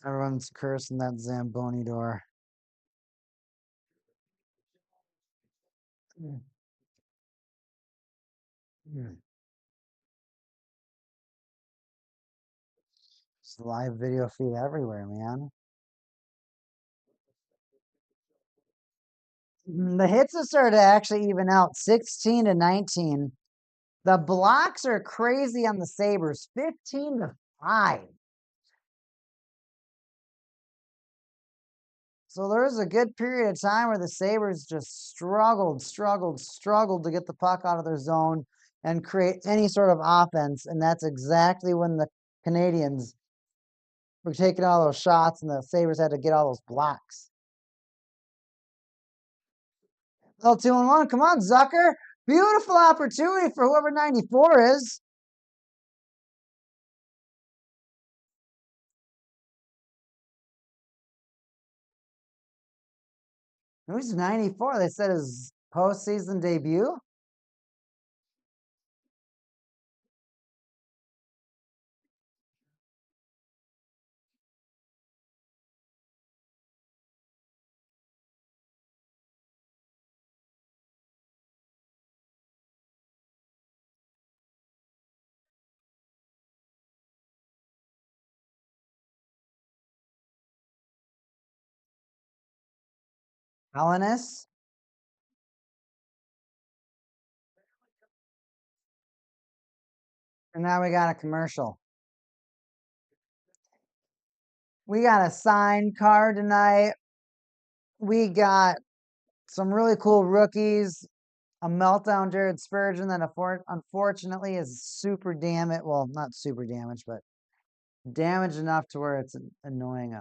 Everyone's cursing that Zamboni door. Mm. Mm. It's live video feed everywhere, man. The hits have started to actually even out 16 to 19. The blocks are crazy on the Sabres, 15 to 5. So there was a good period of time where the Sabres just struggled to get the puck out of their zone and create any sort of offense. And that's exactly when the Canadiens were taking all those shots and the Sabres had to get all those blocks. Little 2-1. Come on, Zucker. Beautiful opportunity for whoever 94 is. Who's 94? They said his postseason debut. Hellenus. And now we got a commercial. We got a signed card tonight. We got some really cool rookies. A meltdown Jared Spurgeon that unfortunately is super damaged. Well, not super damaged, but damaged enough to where it's annoying.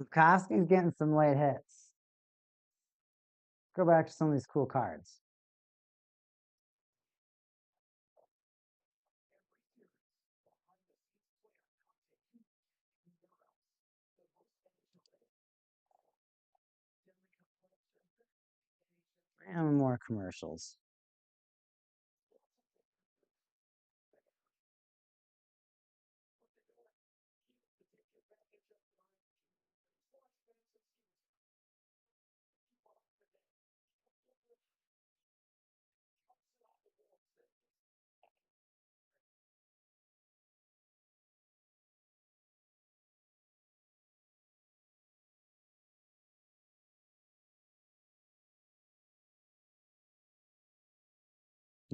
Sikoski's getting some late hits. Go back to some of these cool cards. And more commercials.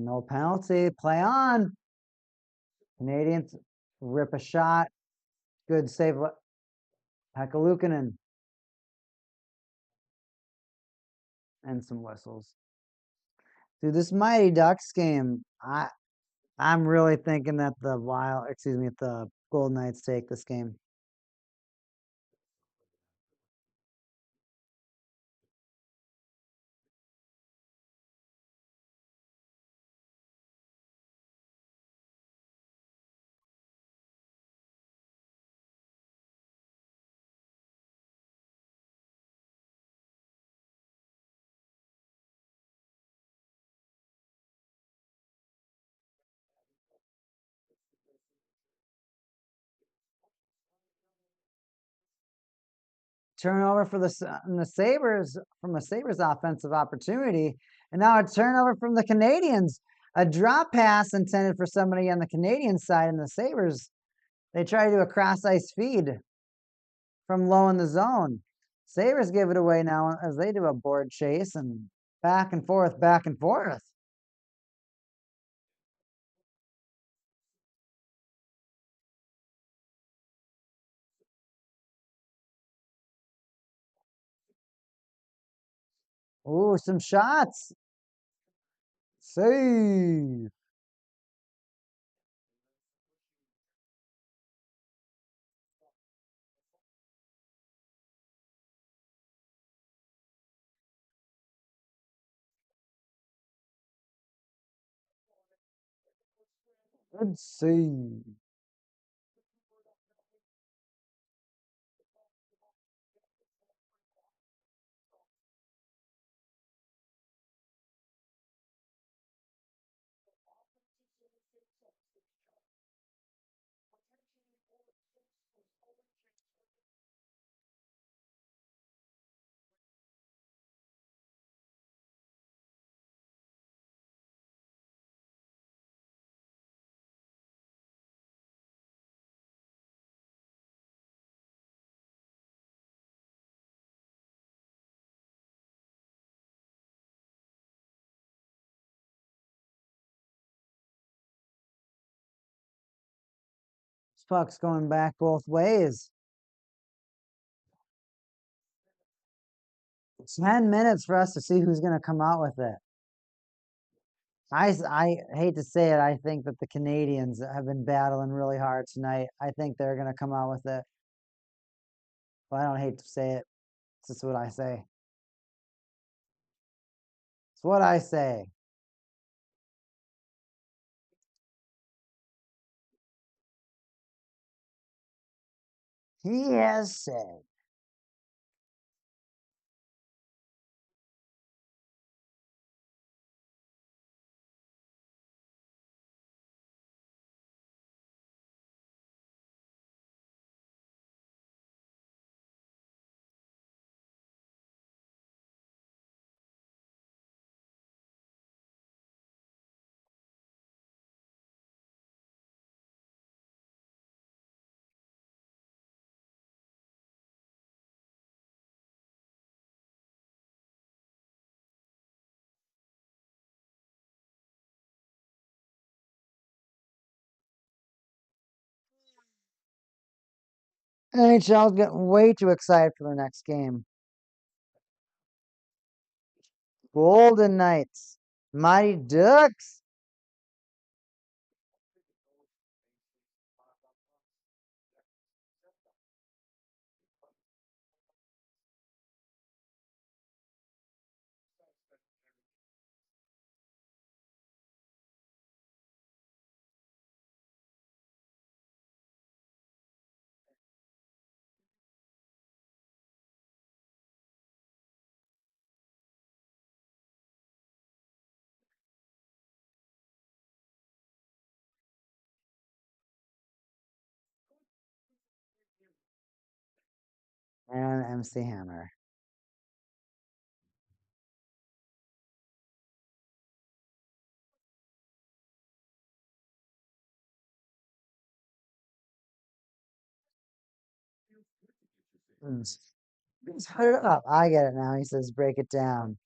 No penalty. Play on. Canadiens rip a shot. Good save. Hakalukinen. And some whistles. Dude, this Mighty Ducks game, I'm really thinking that the Golden Knights take this game. Turnover for the Sabres from a Sabres offensive opportunity, and now a turnover from the Canadiens. A drop pass intended for somebody on the Canadian side, and the Sabres, they try to do a cross ice feed from low in the zone. Sabres give it away now as they do a board chase and back and forth, back and forth. Ooh, some shots. Save. Good save. This puck's going back both ways. 10 minutes for us to see who's going to come out with it. I hate to say it. I think that the Canadiens have been battling really hard tonight. I think they're going to come out with it. But I don't hate to say it. It's just what I say. It's what I say. He has said. NHL's getting way too excited for their next game. Golden Knights. Mighty Ducks. And MC Hammer. Let's put it up. I get it now. He says break it down.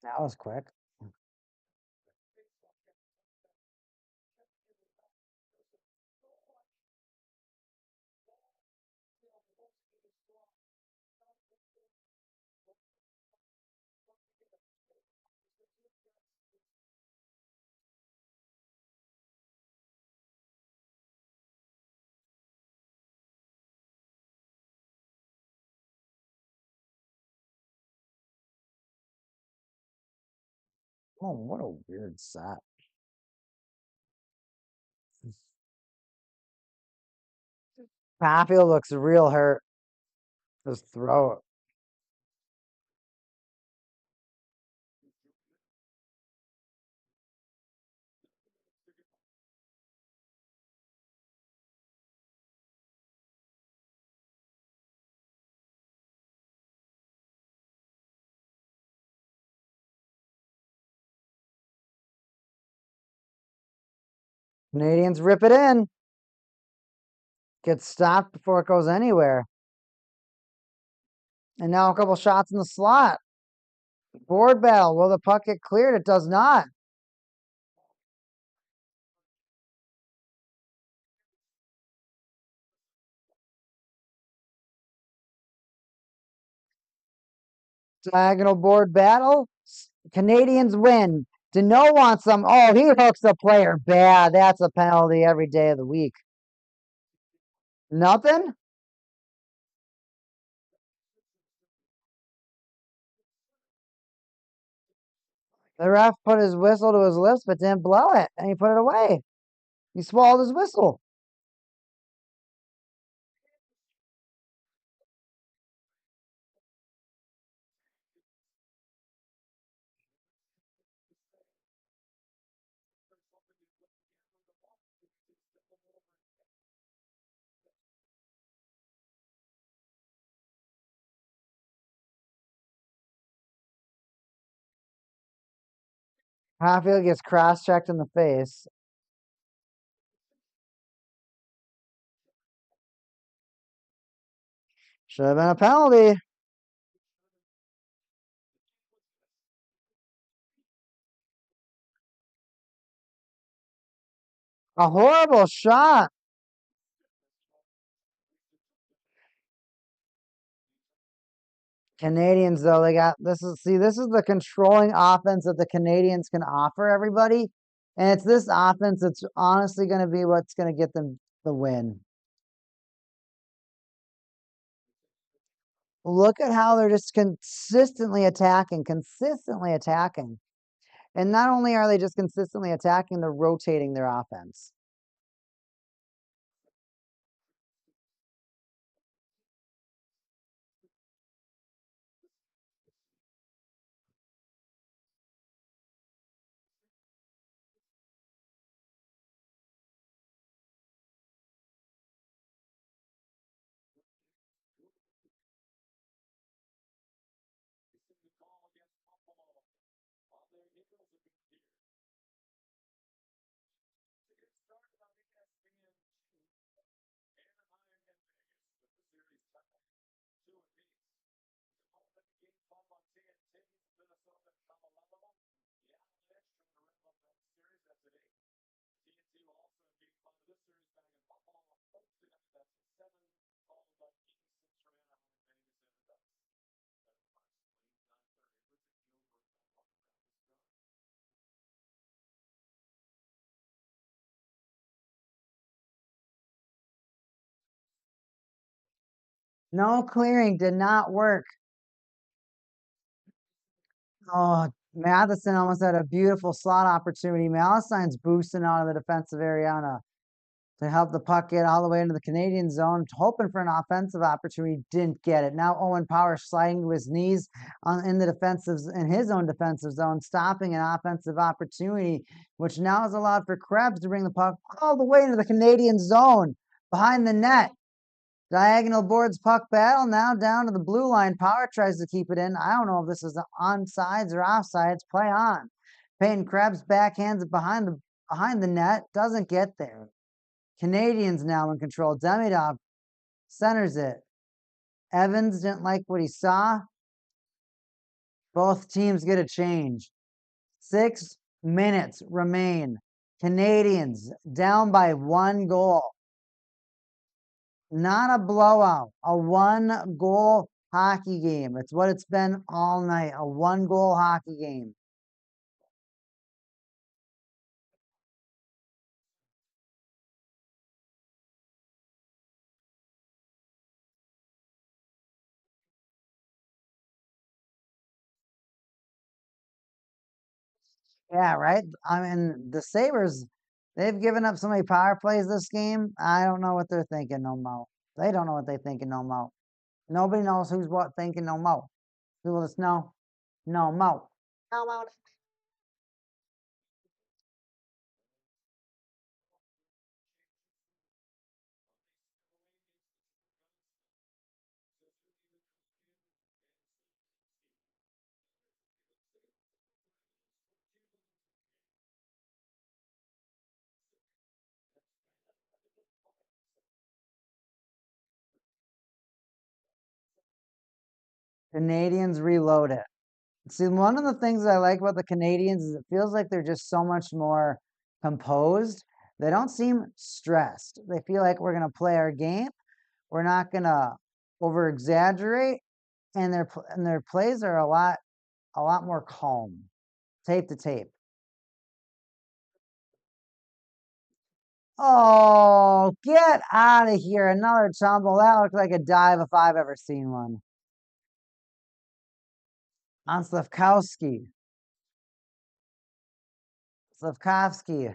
That was quick. Oh, what a weird set. Pafield looks real hurt. Just throw it. Canadians rip it in. Gets stopped before it goes anywhere. And now a couple shots in the slot. Board battle. Will the puck get cleared? It does not. Diagonal board battle. Canadians win. Deneau wants some. Oh, he hooks the player bad. That's a penalty every day of the week. Nothing? The ref put his whistle to his lips but didn't blow it, and he put it away. He swallowed his whistle. Hatfield gets cross-checked in the face. Should have been a penalty. A horrible shot. Canadians, though, they got this is the controlling offense that the Canadians can offer everybody. And it's this offense that's honestly going to be what's going to get them the win. Look at how they're just consistently attacking. And not only are they just consistently attacking, they're rotating their offense. No clearing, did not work. Oh, Matheson almost had a beautiful slot opportunity. Malisine's boosting out of the defensive area to help the puck get all the way into the Canadian zone, hoping for an offensive opportunity, didn't get it. Now Owen Power sliding to his knees in his own defensive zone, stopping an offensive opportunity, which now has allowed for Krebs to bring the puck all the way into the Canadian zone behind the net. Diagonal boards puck battle now down to the blue line. Power tries to keep it in. I don't know if this is onside or offsides. Play on. Peyton Krebs backhands it behind the net. Doesn't get there. Canadiens now in control. Demidov centers it. Evans didn't like what he saw. Both teams get a change. 6 minutes remain. Canadiens down by 1 goal. Not a blowout. A 1-goal hockey game. It's what it's been all night. A 1-goal hockey game. Yeah, right? I mean, the Sabres, they've given up so many power plays this game. I don't know what they're thinking no more. They don't know what they're thinking no more. Nobody knows who's what thinking no more. Who will just know? No more. No more. Canadians reload it. See, one of the things I like about the Canadians is it feels like they're just so much more composed. They don't seem stressed. They feel like we're going to play our game. We're not going to over exaggerate, and their plays are a lot more calm. Tape to tape. Oh, get out of here. Another tumble. That looked like a dive if I've ever seen one. On Slavkovsky. Slavkovsky.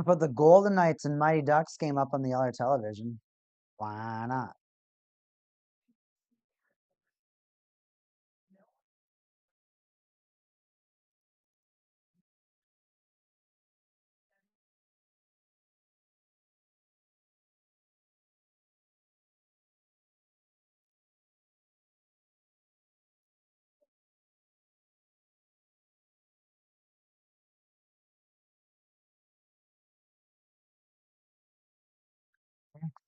But the Golden Knights and Mighty Ducks came up on the other television. Why not?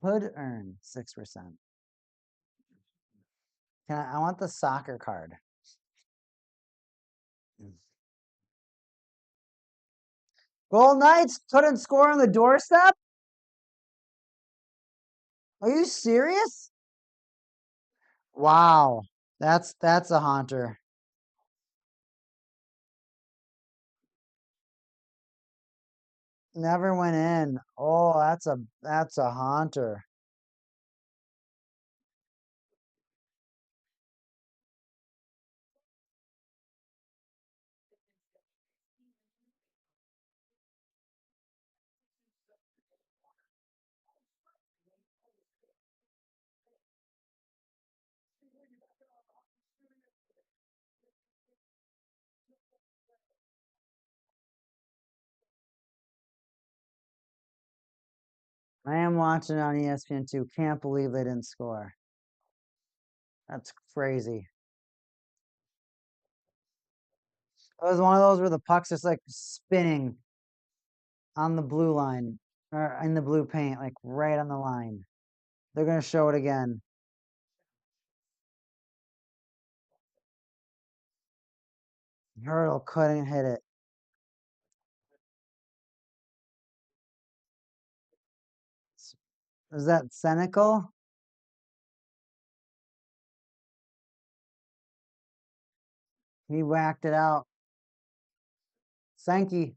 Could earn 6%. I want the soccer card. Golden Knights couldn't score on the doorstep? Are you serious? Wow. That's a haunter. Never went in. Oh, that's a haunter. I am watching it on ESPN2. Can't believe they didn't score. That's crazy. It was one of those where the puck's just like spinning on the blue line. Or in the blue paint, like right on the line. They're going to show it again. Hurdle couldn't hit it. Is that cynical? He whacked it out. Sankey.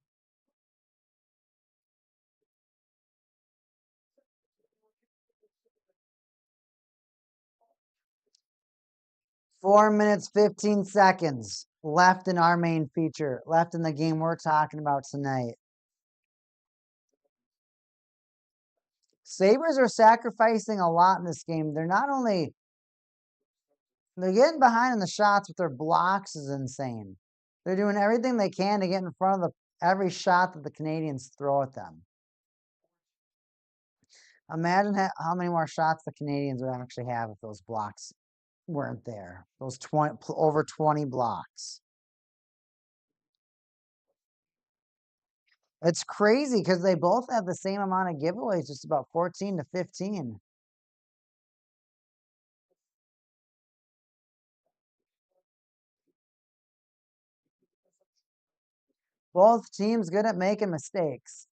Four minutes, 15 seconds left in our main feature, left in the game we're talking about tonight. Sabres are sacrificing a lot in this game. They're not only, they're getting behind in the shots, but their blocks is insane. They're doing everything they can to get in front of every shot that the Canadiens throw at them. Imagine how many more shots the Canadiens would actually have if those blocks weren't there. Those over 20 blocks. It's crazy because they both have the same amount of giveaways, just about 14 to 15. Both teams good at making mistakes.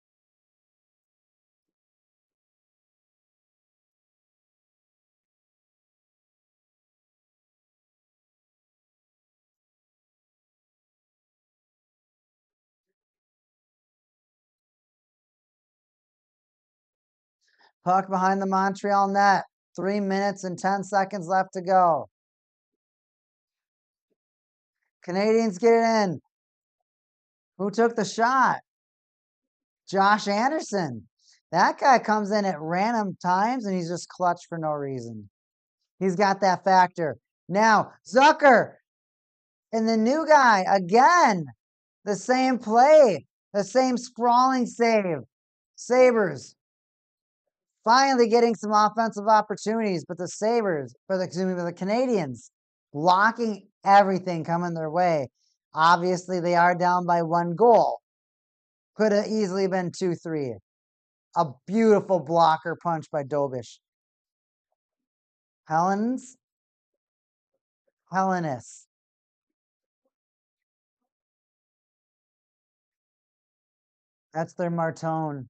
Puck behind the Montreal net. 3 minutes and 10 seconds left to go. Canadiens get it in. Who took the shot? Josh Anderson. That guy comes in at random times and he's just clutch for no reason. He's got that factor. Now, Zucker and the new guy again. The same play, the same sprawling save. Sabres finally getting some offensive opportunities, but the Sabres, the Canadiens, blocking everything coming their way. Obviously, they are down by 1 goal. Could have easily been 2-3. A beautiful blocker punch by Dobish. Hellenis. That's their Martone.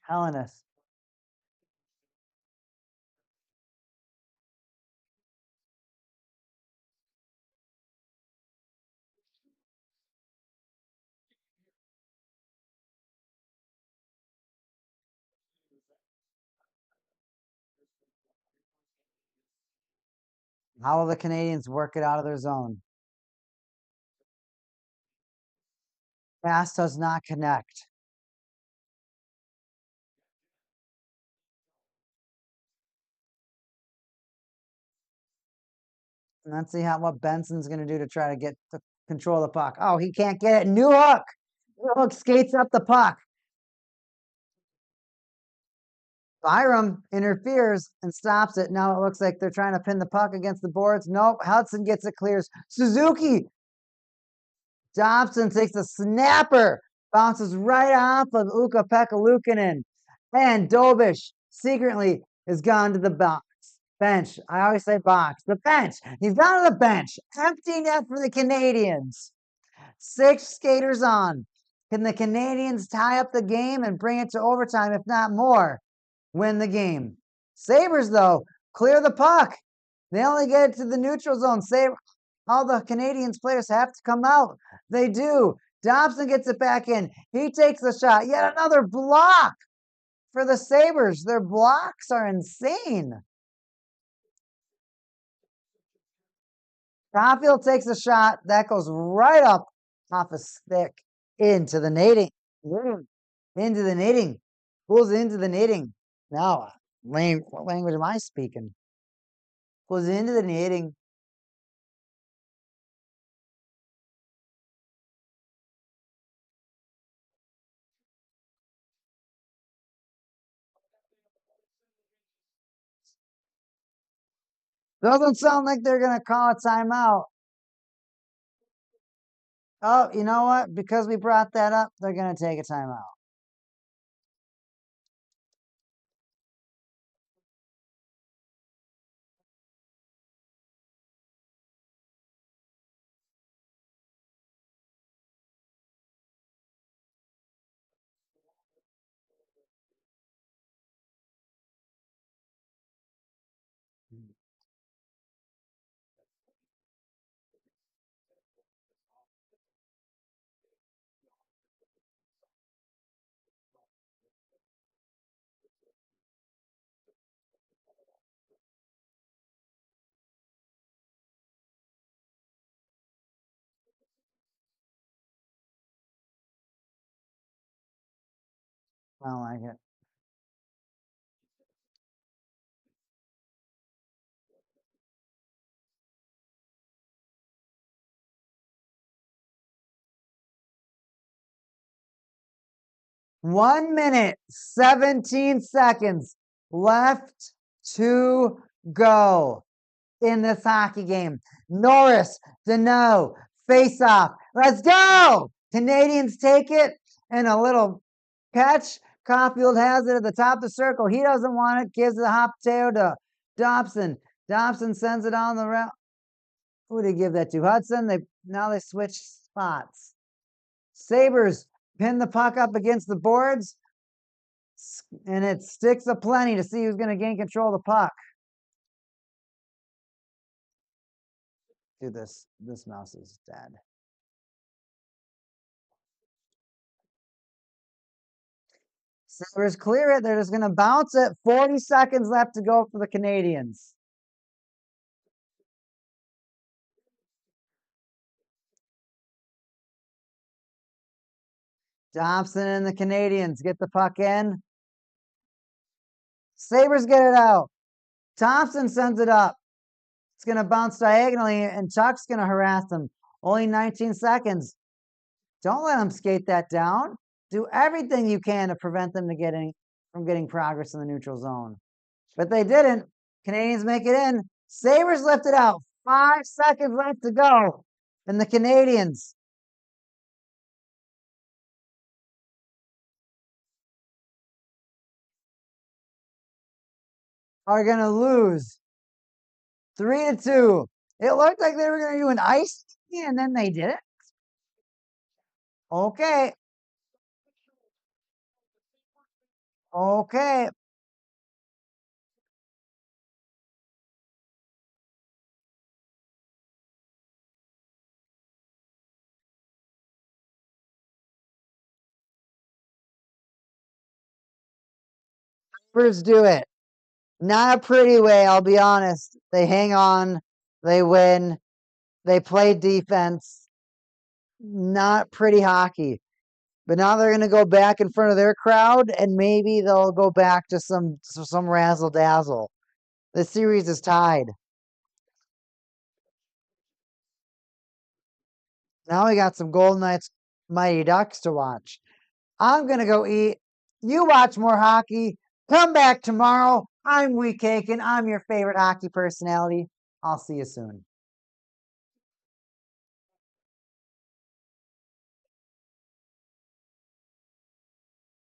Hellenis. How will the Canadiens work it out of their zone? Pass does not connect. And let's see what Benson's going to do to try to get to control the puck. Oh, he can't get it. New Hook. New Hook skates up the puck. Byram interferes and stops it. Now it looks like they're trying to pin the puck against the boards. Nope. Hudson gets it, clears. Suzuki. Dobson takes a snapper. Bounces right off of Ukko-Pekka Luukkonen. And Dobish secretly has gone to the bench. I always say box. The bench. He's gone to the bench. Empty net for the Canadiens. 6 skaters on. Can the Canadiens tie up the game and bring it to overtime, if not more? Win the game. Sabres, though, clear the puck. They only get it to the neutral zone. All the Canadiens players have to come out. They do. Dobson gets it back in. He takes the shot. Yet another block for the Sabres. Their blocks are insane. Caulfield takes a shot. That goes right up off a stick into the netting. Into the netting. Pulls into the netting. Now, what language am I speaking? Pulls into the netting. Doesn't sound like they're going to call a timeout. Oh, you know what? Because we brought that up, they're going to take a timeout. I don't like it. One minute, 17 seconds left to go in this hockey game. Norris, Deneau, face off. Let's go! Canadians take it and a little catch. Caulfield has it at the top of the circle. He doesn't want it. Gives the hot potato to Dobson. Dobson sends it on the route. Who did he give that to? Hudson. Now they switch spots. Sabres pin the puck up against the boards, and it sticks aplenty to see who's going to gain control of the puck. Dude, this mouse is dead. Sabres clear it. They're just going to bounce it. 40 seconds left to go for the Canadiens. Dobson and the Canadiens get the puck in. Sabres get it out. Thompson sends it up. It's going to bounce diagonally, and Chuck's going to harass them. Only 19 seconds. Don't let them skate that down. Do everything you can to prevent them from getting progress in the neutral zone. But they didn't. Canadiens make it in. Sabres lift it out. 5 seconds left to go. And the Canadiens are going to lose 3-2. It looked like they were going to do an ice, and then they did it. Okay. Okay. Sabres do it. Not a pretty way, I'll be honest. They hang on. They win. They play defense. Not pretty hockey. But now they're going to go back in front of their crowd, and maybe they'll go back to some razzle dazzle. The series is tied. Now we got some Golden Knights Mighty Ducks to watch. I'm going to go eat. You watch more hockey. Come back tomorrow. I'm Wee Cakin. I'm your favorite hockey personality. I'll see you soon.